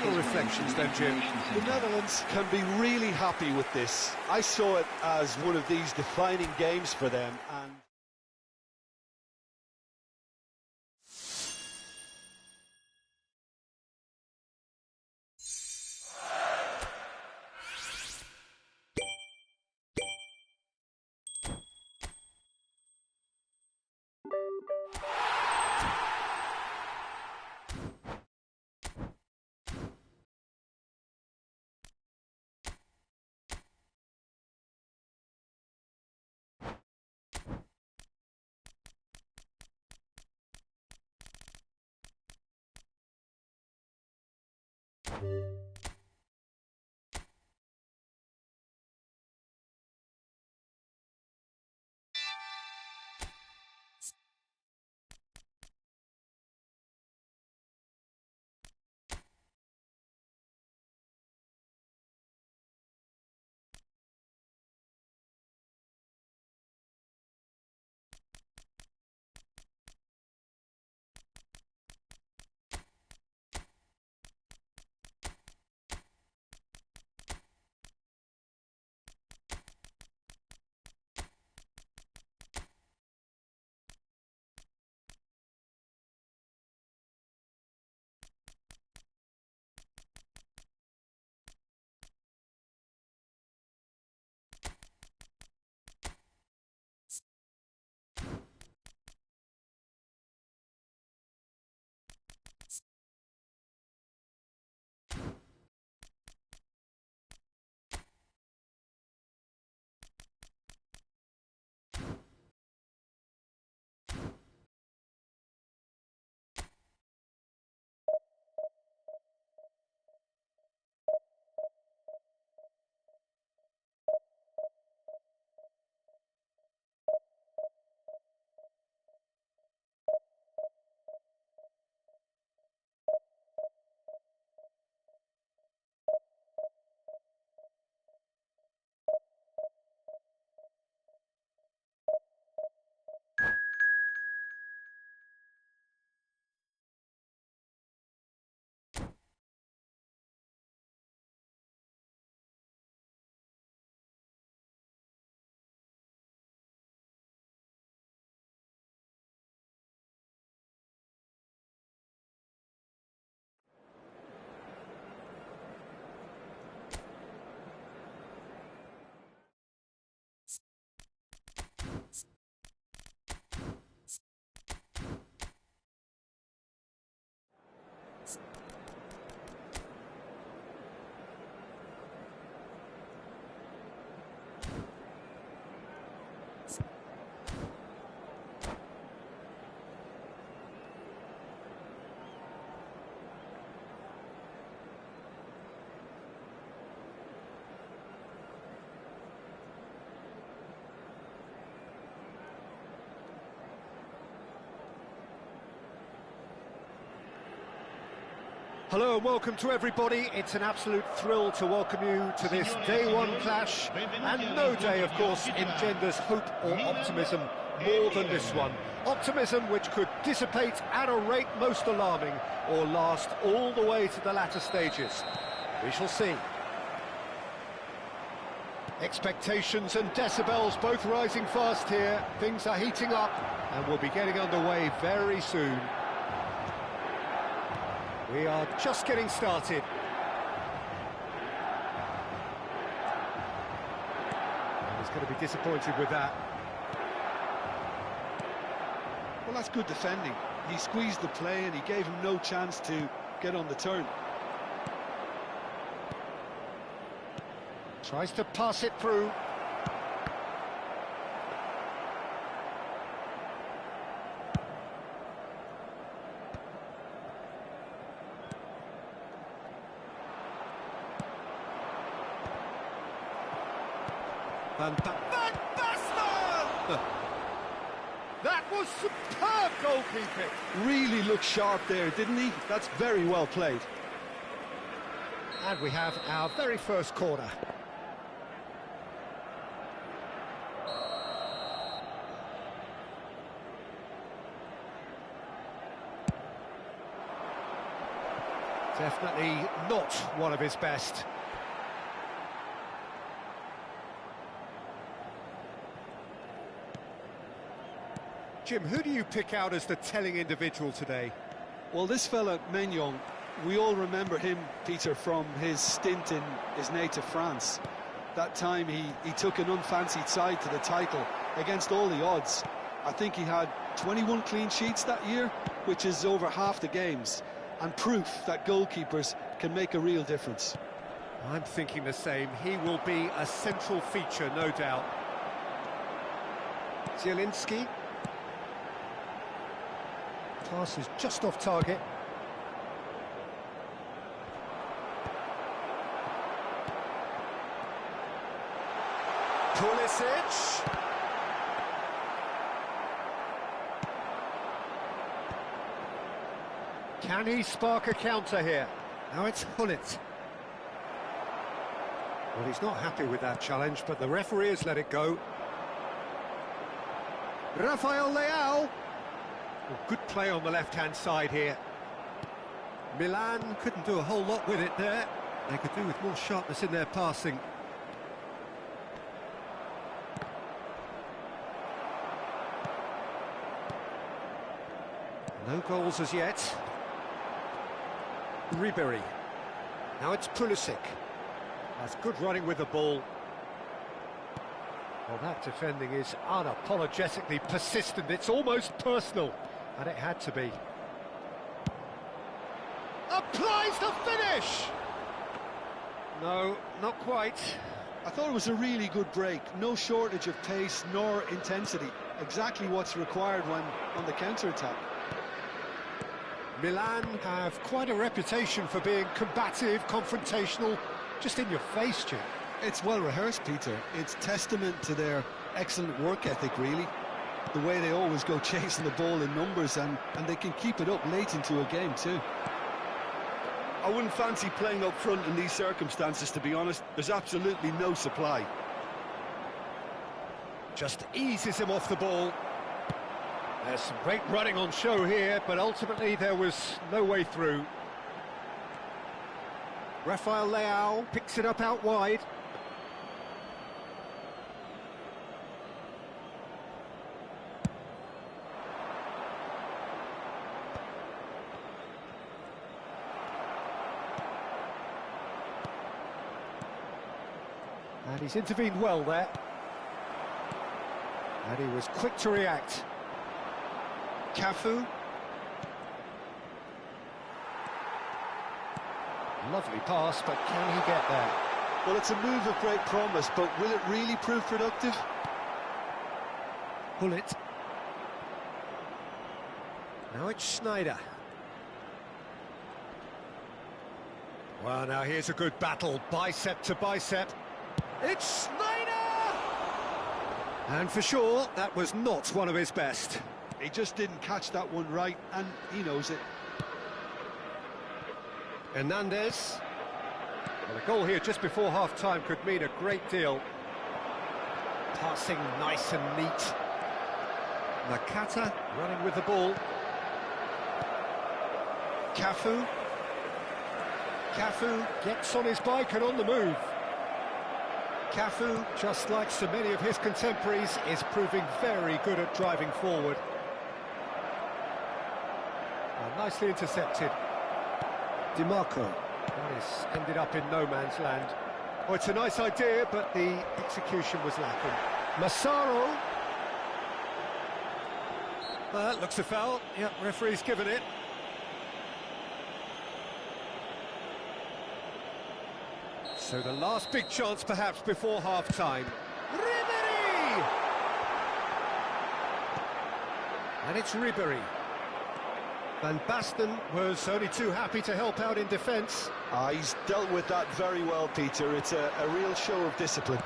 [SPEAKER 1] Your reflections then, Jim?
[SPEAKER 2] The Netherlands can be really happy with this. I saw it as one of these defining games for them, and
[SPEAKER 1] Hello and welcome to everybody. It's an absolute thrill to welcome you to this day one clash, and no day, of course, engenders hope or optimism more than this one. Optimism which could dissipate at a rate most alarming or last all the way to the latter stages. We shall see. Expectations and decibels both rising fast here. Things are heating up and we'll be getting underway very soon. We are just getting started. He's going to be disappointed with that.
[SPEAKER 2] Well, that's good defending. He squeezed the play and he gave him no chance to get on the turn.
[SPEAKER 1] Tries to pass it through. Van Basten! That was superb goalkeeping.
[SPEAKER 2] Really looked sharp there, didn't he? That's very well played.
[SPEAKER 1] And we have our very first corner. Definitely not one of his best. Jim, who do you pick out as the telling individual today?
[SPEAKER 2] Well, this fella, Maignan, we all remember him, Peter, from his stint in his native France. That time he took an unfancied side to the title against all the odds. I think he had 21 clean sheets that year, which is over half the games, and proof that goalkeepers can make a real difference.
[SPEAKER 1] I'm thinking the same. He will be a central feature, no doubt. Zielinski. Pass is just off target. Pulisic. Can he spark a counter here? Now it's Hullet. Well, he's not happy with that challenge, but the referee has let it go. Rafael Leao. Well, good play on the left-hand side here. Milan couldn't do a whole lot with it there. They could do with more sharpness in their passing. No goals as yet. Ribery. Now it's Pulisic. That's good running with the ball. Well, that defending is unapologetically persistent. It's almost personal, and it had to be. Applies the finish! No, not quite.
[SPEAKER 2] I thought it was a really good break. No shortage of pace nor intensity. Exactly what's required when on the counter-attack.
[SPEAKER 1] Milan have quite a reputation for being combative, confrontational, just in your face, Jim.
[SPEAKER 2] It's well rehearsed, Peter. It's testament to their excellent work ethic, really. The way they always go chasing the ball in numbers, and they can keep it up late into a game too. I wouldn't fancy playing up front in these circumstances, to be honest. There's absolutely no supply.
[SPEAKER 1] Just eases him off the ball. There's some great running on show here, but ultimately there was no way through. Rafael Leao picks it up out wide. And he's intervened well there. And he was quick to react. Cafu. Lovely pass, but can he get there?
[SPEAKER 2] Well, it's a move of great promise, but will it really prove productive?
[SPEAKER 1] Hullet. Now it's Schneider. Well, now here's a good battle, bicep to bicep. It's Schneider! And for sure, that was not one of his best.
[SPEAKER 2] He just didn't catch that one right, and he knows it.
[SPEAKER 1] Hernandez. Well, a goal here just before half-time could mean a great deal. Passing nice and neat. Nakata running with the ball. Cafu. Cafu gets on his bike and on the move. Cafu, just like so many of his contemporaries, is proving very good at driving forward. Nicely intercepted. DiMarco. That is ended up in no man's land. Oh, it's a nice idea, but the execution was lacking. Massaro. That looks a foul. Yep, referee's given it. So the last big chance perhaps before half-time. Ribery! And it's Ribery. Van Basten was only too happy to help out in defence.
[SPEAKER 2] He's dealt with that very well, Peter. It's a real show of discipline.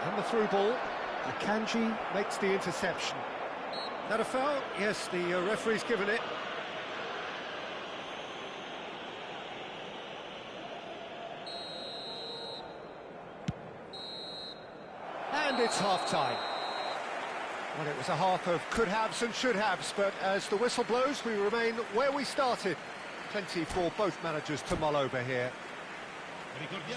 [SPEAKER 1] And the through ball. Akanji makes the interception. That a foul? Yes, the referee's given it. And it's half-time. Well, it was a half of could-haves and should-haves, but as the whistle blows, we remain where we started. Plenty for both managers to mull over here.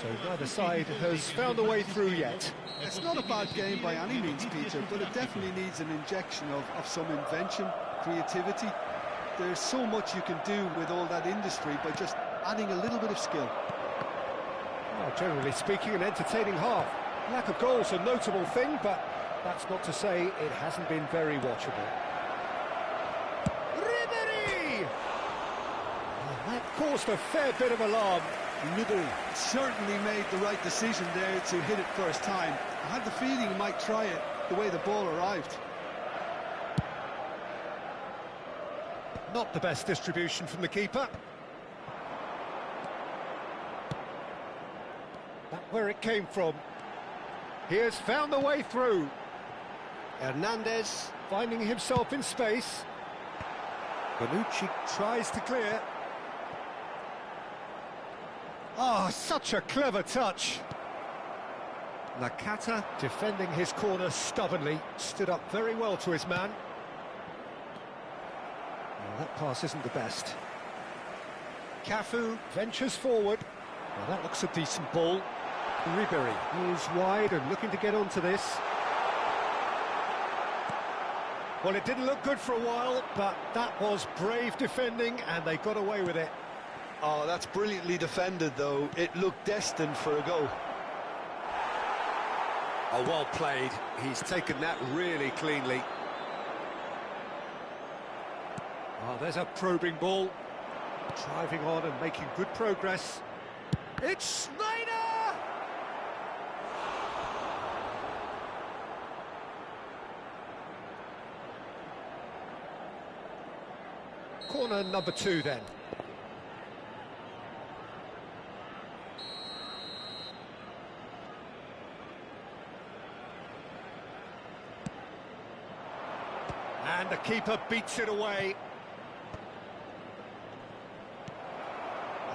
[SPEAKER 1] So neither side has found a way through yet.
[SPEAKER 2] It's not a bad game by any means, Peter, but it definitely needs an injection of some invention, creativity. There's so much you can do with all that industry by just adding a little bit of skill.
[SPEAKER 1] Well, generally speaking, an entertaining half. Lack of goals a notable thing, but that's not to say it hasn't been very watchable. Ribery! Well, that caused a fair bit of alarm.
[SPEAKER 2] Ribery certainly made the right decision there to hit it first time. I had the feeling he might try it the way the ball arrived.
[SPEAKER 1] Not the best distribution from the keeper. That where it came from. He has found the way through. Hernandez finding himself in space. Bonucci tries to clear. Ah, such a clever touch. Nakata defending his corner stubbornly, stood up very well to his man. Well, that pass isn't the best. Cafu ventures forward. Well, that looks a decent ball. Ribery is wide and looking to get onto this. Well, it didn't look good for a while, but that was brave defending and they got away with it.
[SPEAKER 2] Oh, that's brilliantly defended, though. It looked destined for a goal.
[SPEAKER 1] Oh, well played. He's taken that really cleanly. Oh, there's a probing ball. Driving on and making good progress. It's Snyder! Corner number 2 then. And the keeper beats it away.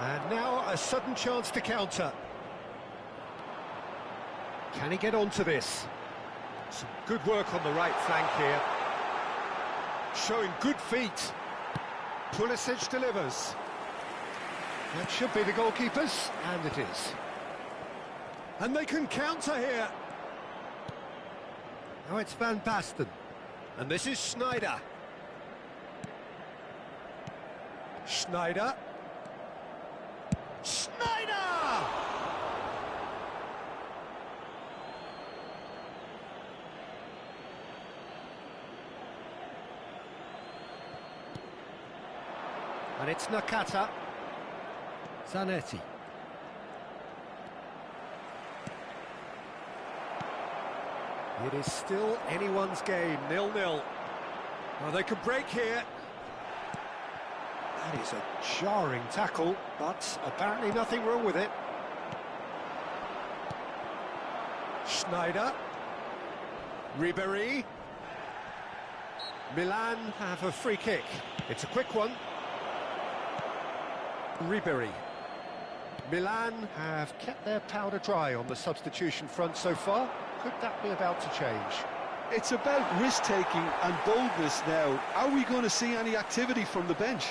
[SPEAKER 1] And now a sudden chance to counter. Can he get onto this? Some good work on the right flank here. Showing good feet. Pulisic delivers. That should be the goalkeepers, and it is. And they can counter here. Now it's Van Basten. And this is Snyder. Snyder. Snyder! And it's Nakata. Zanetti. It is still anyone's game, 0-0. Well, they can break here. That is a jarring tackle, but apparently nothing wrong with it. Schneider. Ribery. Milan have a free kick. It's a quick one. Ribery. Milan have kept their powder dry on the substitution front so far. Could that be about to change?
[SPEAKER 2] It's about risk-taking and boldness now. Are we going to see any activity from the bench?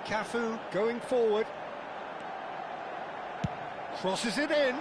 [SPEAKER 1] Cafu going forward. Crosses it in.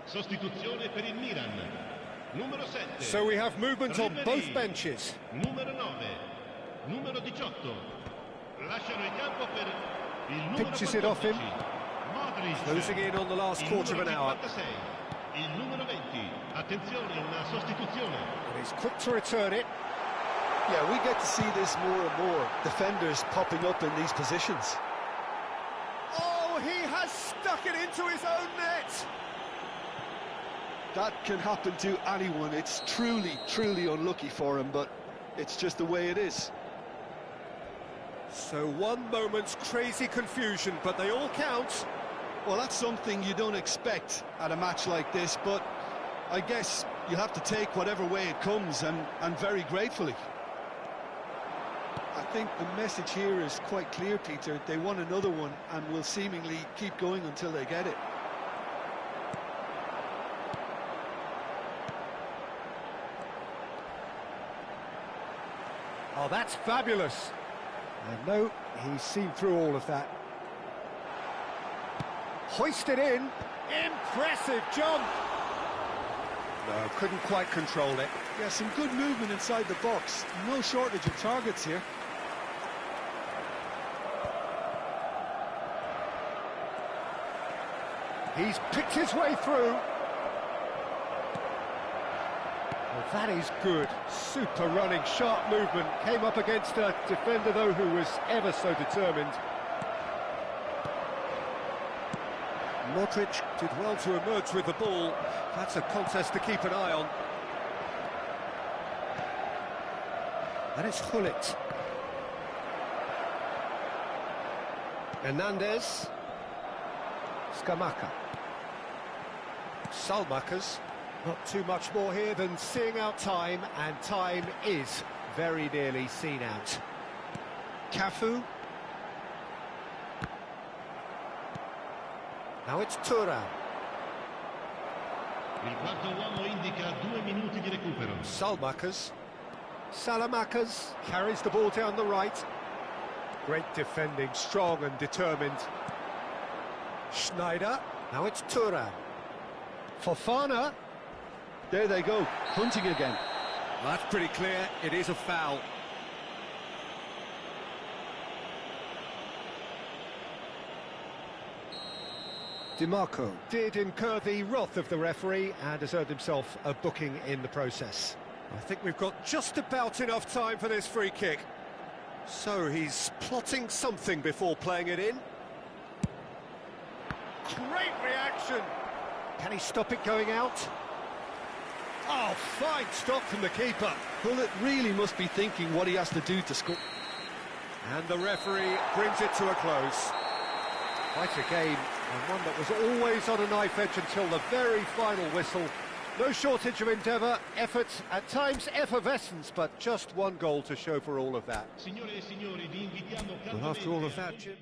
[SPEAKER 3] Sostituzione per il Milan. Numero 7.
[SPEAKER 1] So we have movement on both benches.
[SPEAKER 3] Numero 9. Numero 18. Lasciano il campo per il numero 14.
[SPEAKER 1] Pinches it off him.
[SPEAKER 3] Modric.
[SPEAKER 1] Closing in on the last quarter of an hour.
[SPEAKER 3] 56. Il numero 20. Attenzione, una sostituzione.
[SPEAKER 1] And he's quick to return it.
[SPEAKER 2] Yeah, we get to see this more and more. Defenders popping up in these positions.
[SPEAKER 1] Oh, he has stuck it into his own net.
[SPEAKER 2] That can happen to anyone. It's truly, truly unlucky for him, but it's just the way it is.
[SPEAKER 1] So one moment's crazy confusion, but they all count.
[SPEAKER 2] Well, that's something you don't expect at a match like this, but I guess you have to take whatever way it comes, and very gratefully. I think the message here is quite clear, Peter. They want another one and will seemingly keep going until they get it.
[SPEAKER 1] Oh, that's fabulous. And no, he's seen through all of that. Hoisted in. Impressive jump. No, couldn't quite control it.
[SPEAKER 2] Yeah, some good movement inside the box. No shortage of targets here.
[SPEAKER 1] He's picked his way through. Well, that is good. Super running, sharp movement. Came up against a defender, though, who was ever so determined. Modric did well to emerge with the ball. That's a contest to keep an eye on. And it's Gullit. Hernandez. Scamacca. Salmakers. Not too much more here than seeing out time, and time is very nearly seen out. Cafu. Now it's Thuram.
[SPEAKER 3] Il quarto uomo indica 2 minuti di recupero.
[SPEAKER 1] Salmakers. Salamakers carries the ball down the right. Great defending, strong and determined. Schneider. Now it's Thuram. Fofana.
[SPEAKER 2] There they go, hunting again.
[SPEAKER 1] Well, that's pretty clear. It is a foul. DiMarco did incur the wrath of the referee and has earned himself a booking in the process. I think we've got just about enough time for this free kick. So he's plotting something before playing it in. Great reaction. Can he stop it going out? Oh, fine stop from the keeper.
[SPEAKER 2] Gullit really must be thinking what he has to do to score.
[SPEAKER 1] And the referee brings it to a close. Quite a game, and one that was always on a knife edge until the very final whistle. No shortage of endeavour, effort, at times effervescence, but just one goal to show for all of that.
[SPEAKER 3] Signore e signori, vi invitiamo
[SPEAKER 1] Well, after all of that, Jim...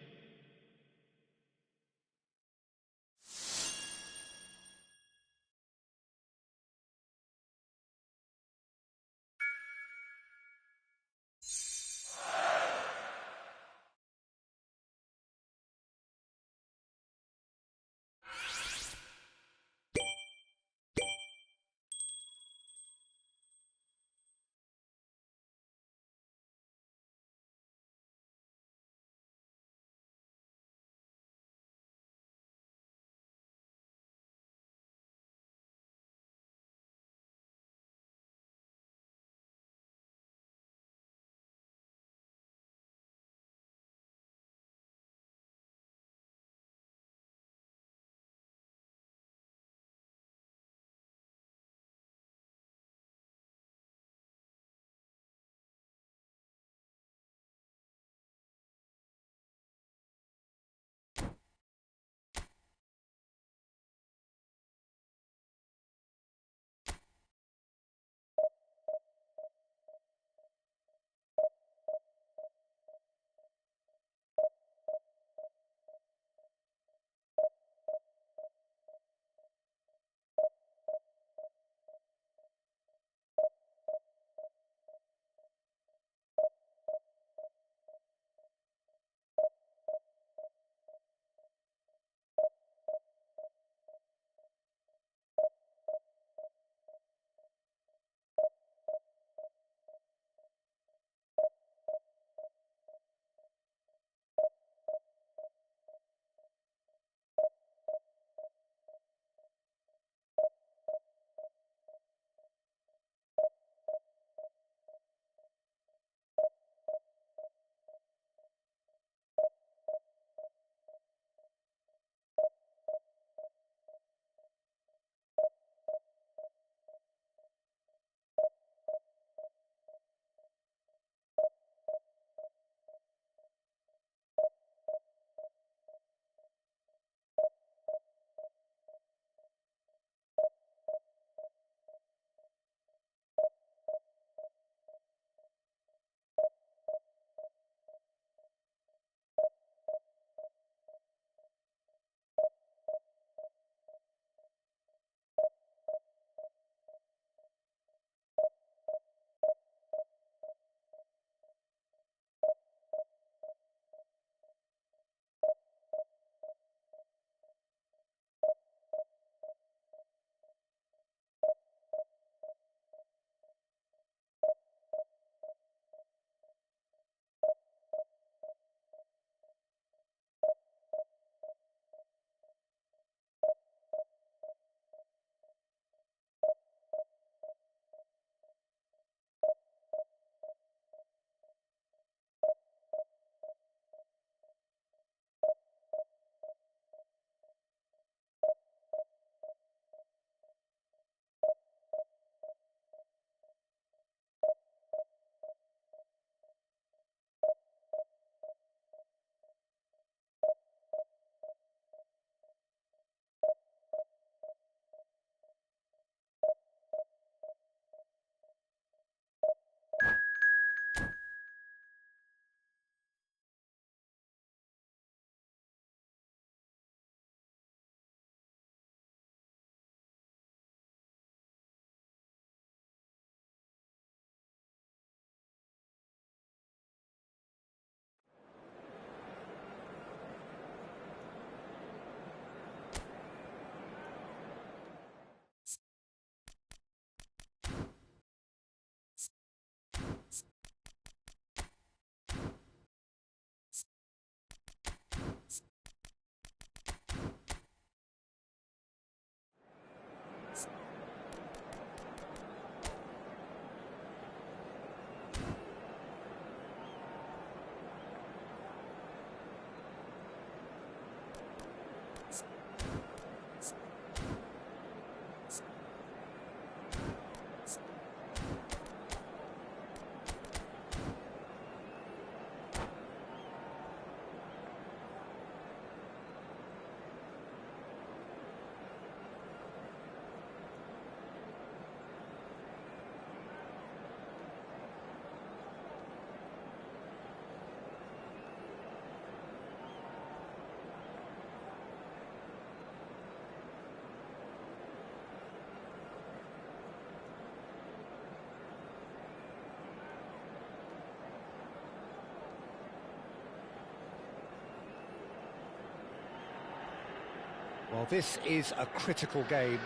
[SPEAKER 1] Well, this is a critical game.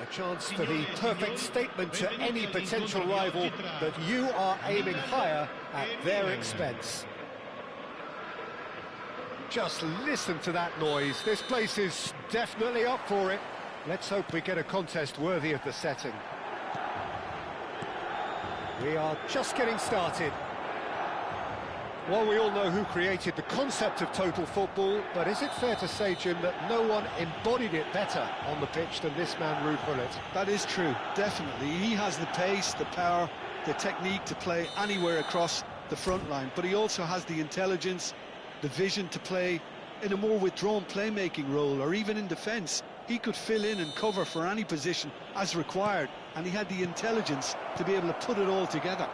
[SPEAKER 1] A chance for the perfect statement to any potential rival that you are aiming higher at their expense. Just listen to that noise. This place is definitely up for it. Let's hope we get a contest worthy of the setting. We are just getting started. Well, we all know who created the concept of total football, but is it fair to say, Jim, that no one embodied it better on the pitch than this man, Ruud Gullit?
[SPEAKER 2] That is true, definitely. He has the pace, the power, the technique to play anywhere across the front line, but he also has the intelligence, the vision to play in a more withdrawn playmaking role, or even in defence. He could fill in and cover for any position as required, and he had the intelligence to be able to put it all together.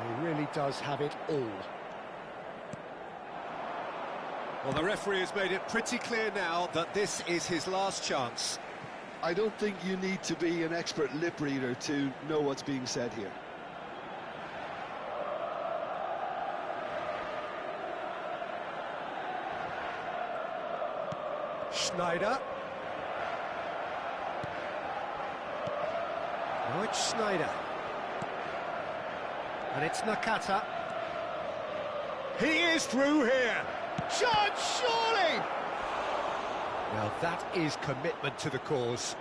[SPEAKER 1] He really does have it all. Well, the referee has made it pretty clear now that this is his last chance.
[SPEAKER 2] I don't think you need to be an expert lip reader to know what's being said here.
[SPEAKER 1] Schneider. Now it's Schneider. And it's Nakata. He is through here. Chance, surely! Now that is commitment to the cause.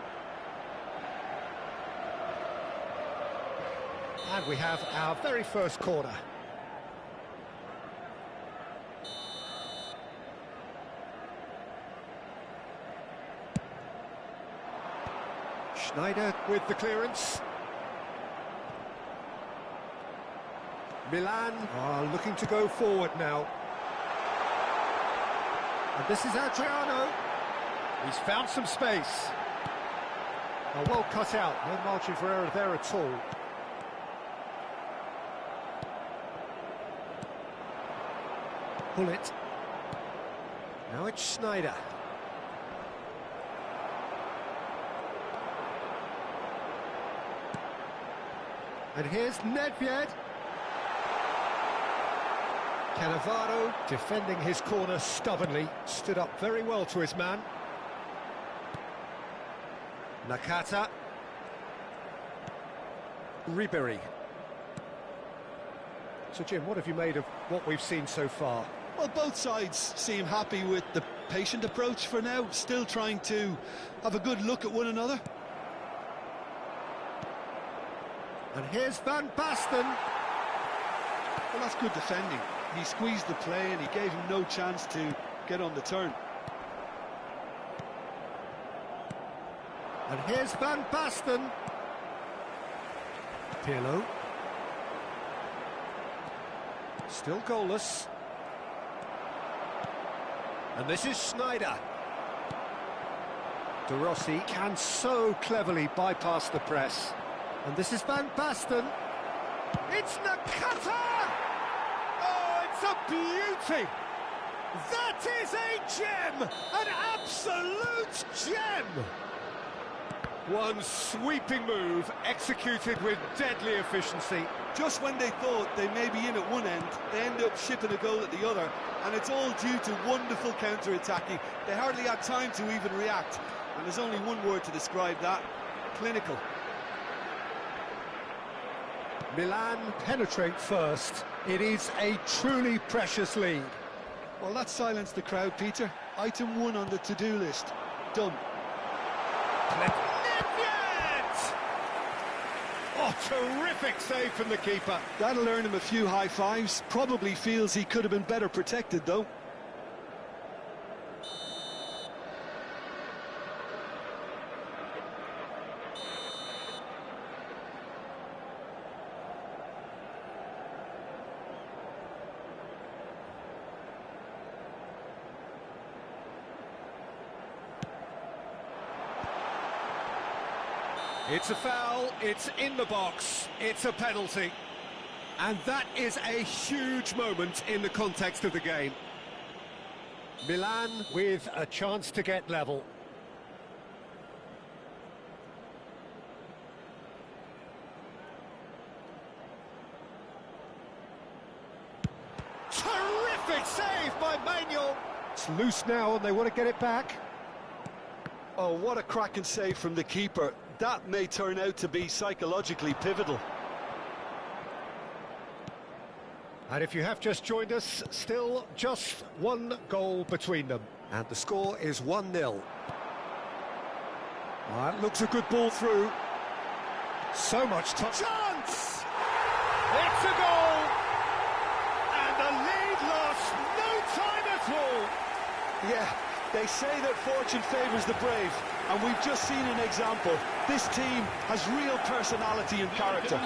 [SPEAKER 1] And we have our very first corner. Schneider with the clearance. Milan are looking to go forward now. And this is Adriano. He's found some space. Oh, well cut out, no margin for error there at all. Gullit. Now it's Schneider. And here's Nedved. Cannavaro defending his corner stubbornly, stood up very well to his man. Nakata. Ribéry. So Jim, what have you made of what we've seen so far?
[SPEAKER 2] Well, both sides seem happy with the patient approach for now, still trying to have a good look at one another.
[SPEAKER 1] And here's Van Basten.
[SPEAKER 2] Well, that's good defending. He squeezed the play and he gave him no chance to get on the turn.
[SPEAKER 1] And here's Van Basten. Pirlo. Still goalless. And this is Schneider. De Rossi can so cleverly bypass the press. And this is Van Basten. It's Nakata! Oh, it's a beauty! That is a gem! An absolute gem! One sweeping move, executed with deadly efficiency.
[SPEAKER 2] Just when they thought they may be in at one end, they end up shipping a goal at the other, and it's all due to wonderful counter-attacking. They hardly had time to even react, and there's only one word to describe that: clinical.
[SPEAKER 1] Milan penetrate first. It is a truly precious lead.
[SPEAKER 2] Well, that silenced the crowd, Peter. Item 1 on the to-do list. Done.
[SPEAKER 1] Oh, terrific save from the keeper.
[SPEAKER 2] That'll earn him a few high fives. Probably feels he could have been better protected, though.
[SPEAKER 1] It's a foul, it's in the box, it's a penalty. And that is a huge moment in the context of the game. Milan with a chance to get level. Terrific save by Manuel. It's loose now and they want to get it back.
[SPEAKER 2] Oh, what a cracking save from the keeper. That may turn out to be psychologically pivotal.
[SPEAKER 1] And if you have just joined us, still just one goal between them. And the score is 1-0. That looks a good ball through. So much touch. Chance! It's a goal! And the lead lost no time at all.
[SPEAKER 2] Yeah, they say that fortune favours the brave, and we've just seen an example. This team has real personality and character.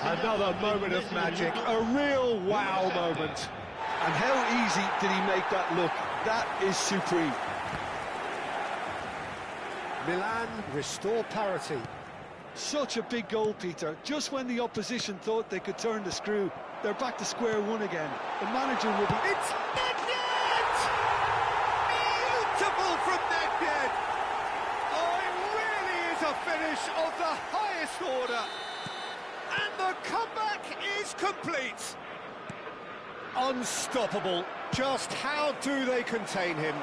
[SPEAKER 1] Another moment of magic, a real wow moment.
[SPEAKER 2] And how easy did he make that look? That is supreme.
[SPEAKER 1] Milan restore parity.
[SPEAKER 2] Such a big goal, Peter. Just when the opposition thought they could turn the screw, they're back to square one again. The manager will be...
[SPEAKER 1] It's Nedved! Beautiful from Nedved! Oh, it really is a finish of the highest order. And the comeback is complete. Unstoppable. Just how do they contain him?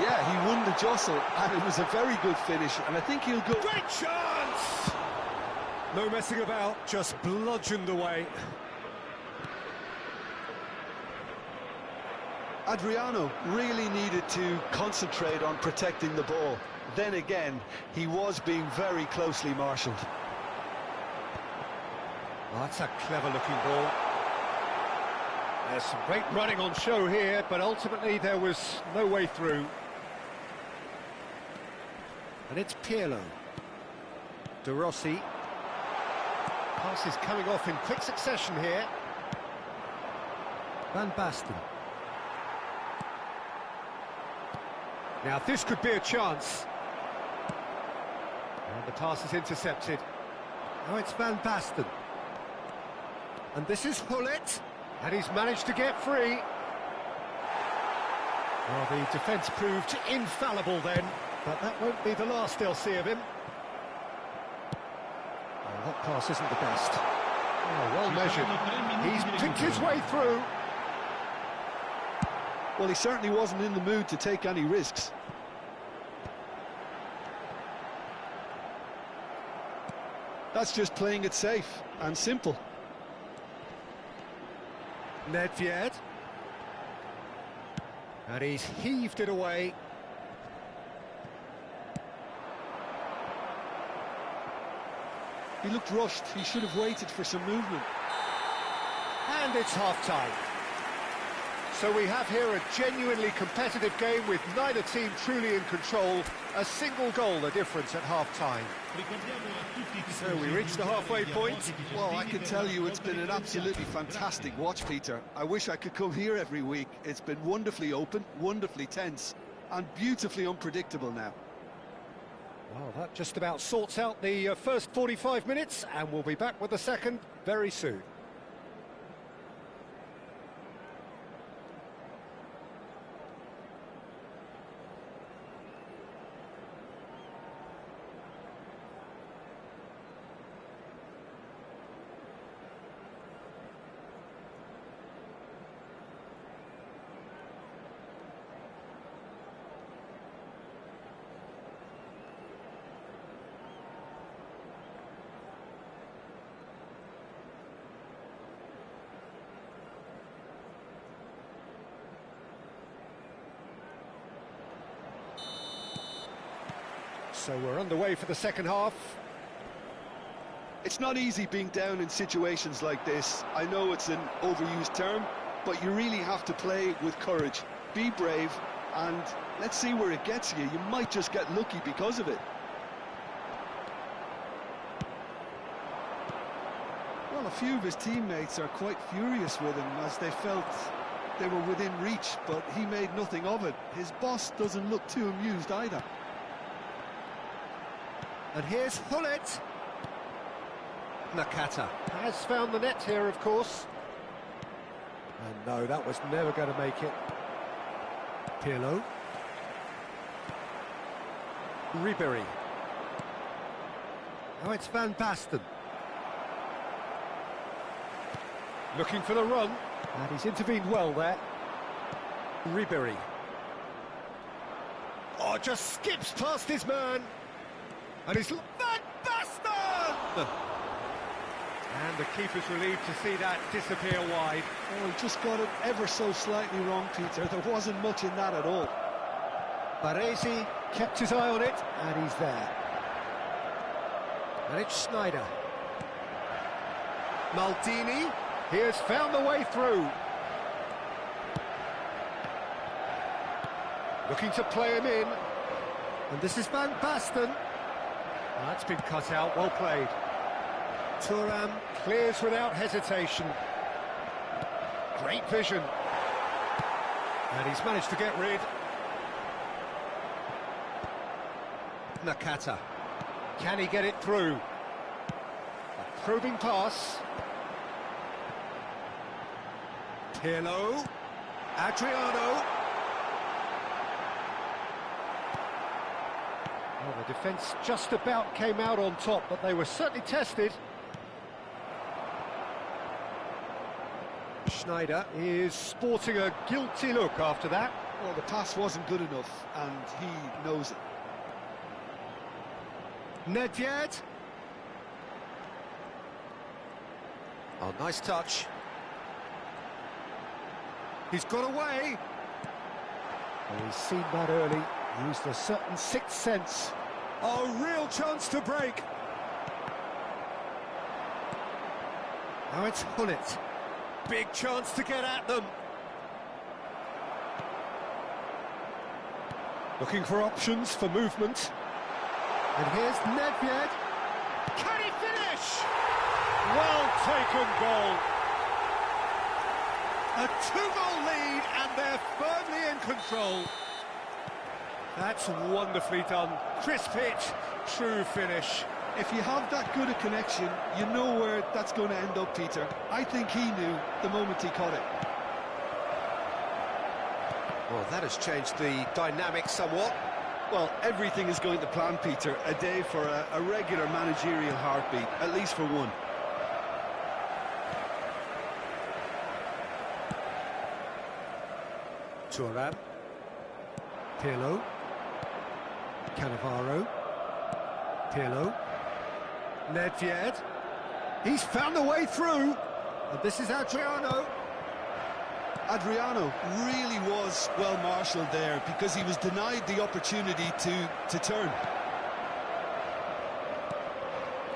[SPEAKER 2] Yeah, he won the jostle, and it was a very good finish, and I think he'll go...
[SPEAKER 1] Great chance! No messing about, just bludgeoned away.
[SPEAKER 2] Adriano really needed to concentrate on protecting the ball. Then again, he was being very closely marshalled.
[SPEAKER 1] Oh, that's a clever-looking ball. There's some great running on show here, but ultimately there was no way through. And it's Pirlo. De Rossi. Pass is coming off in quick succession here. Van Basten. Now this could be a chance. And the pass is intercepted. Now it's Van Basten. And this is Hullet. And he's managed to get free. Well, the defence proved infallible then, but that won't be the last they'll see of him. Well, that pass isn't the best. Oh, well measured. He's picked his way through.
[SPEAKER 2] Well, he certainly wasn't in the mood to take any risks. That's just playing it safe and simple.
[SPEAKER 1] Nedved. And he's heaved it away.
[SPEAKER 2] He looked rushed. He should have waited for some movement.
[SPEAKER 1] And it's half-time. So we have here a genuinely competitive game with neither team truly in control. A single goal the difference at half-time. So we reached the halfway point.
[SPEAKER 2] Well, I can tell you it's been an absolutely fantastic watch, Peter. I wish I could come here every week. It's been wonderfully open, wonderfully tense, and beautifully unpredictable now.
[SPEAKER 1] Well, that just about sorts out the first 45 minutes, and we'll be back with the second very soon. So we're underway for the second half.
[SPEAKER 2] It's not easy being down in situations like this. I know it's an overused term, but you really have to play with courage. Be brave, and let's see where it gets you. You might just get lucky because of it. Well, a few of his teammates are quite furious with him as they felt they were within reach, but he made nothing of it. His boss doesn't look too amused either.
[SPEAKER 1] And here's Hullet. Nakata has found the net here, of course. And no, that was never going to make it. Pirlo. Ribery. Now it's Van Basten. Looking for the run. And he's intervened well there. Ribery. Oh, just skips past his man. And he's... Van Basten! And the keeper's relieved to see that disappear wide.
[SPEAKER 2] Oh, he just got it ever so slightly wrong, Peter. There wasn't much in that at all.
[SPEAKER 1] Baresi kept his eye on it, and he's there. And it's Schneider. Maldini, he has found the way through. Looking to play him in. And this is Van Basten. Oh, that's been cut out, well played. Thuram clears without hesitation. Great vision. And he's managed to get rid. Nakata. Can he get it through? A probing pass. Pirlo. Adriano. Well, the defence just about came out on top, but they were certainly tested. Schneider is sporting a guilty look after that.
[SPEAKER 2] Well, the pass wasn't good enough, and he knows it.
[SPEAKER 1] Nedved. Oh, nice touch. He's got away. Oh, he's seen that early. Used a certain sixth sense. Oh, real chance to break. Now it's Hullet. Big chance to get at them. Looking for options for movement. And here's Nedved. Can he finish? Well taken goal. A 2-goal lead, and they're firmly in control. That's wonderfully done. Crisp hit, true finish.
[SPEAKER 2] If you have that good a connection, you know where that's going to end up, Peter. I think he knew the moment he caught it.
[SPEAKER 1] Well, that has changed the dynamic somewhat.
[SPEAKER 2] Well, everything is going to plan, Peter. A day for a regular managerial heartbeat, at least for one.
[SPEAKER 1] Thuram. Pirlo. Cannavaro. Pirlo. Nedved. He's found a way through. And this is Adriano.
[SPEAKER 2] Adriano really was well marshalled there because he was denied the opportunity to turn.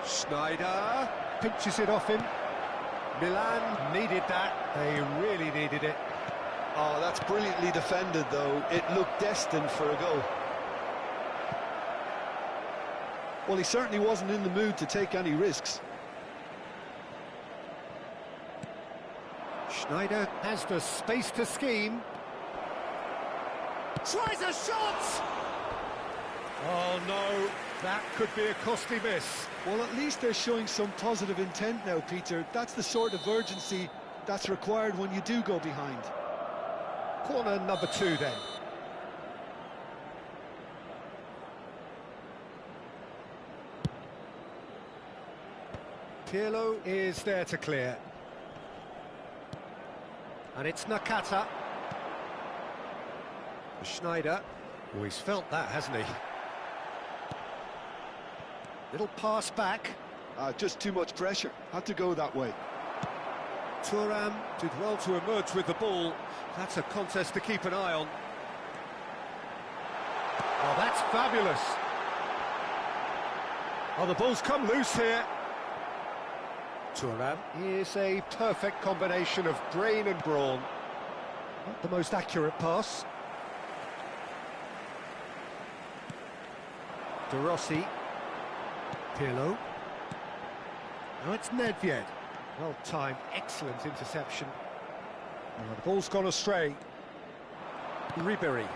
[SPEAKER 1] Schneider pinches it off him. Milan needed that. They really needed it.
[SPEAKER 2] Oh, that's brilliantly defended, though. It looked destined for a goal. Well, he certainly wasn't in the mood to take any risks.
[SPEAKER 1] Schneider has the space to scheme. Tries a shot! Oh no, that could be a costly miss.
[SPEAKER 2] Well, at least they're showing some positive intent now, Peter. That's the sort of urgency that's required when you do go behind.
[SPEAKER 1] Corner number 2 then. Pirlo is there to clear. And it's Nakata. Schneider. Oh, he's felt that, hasn't he? Little pass back.
[SPEAKER 2] Just too much pressure. Had to go that way.
[SPEAKER 1] Thuram did well to emerge with the ball. That's a contest to keep an eye on. Oh, that's fabulous. Oh, the ball's come loose here. Thuram is a perfect combination of brain and brawn. Not the most accurate pass. De Rossi. Pirlo. Now it's Nedved. Well timed, excellent interception. Oh, the ball's gone astray. Ribéry.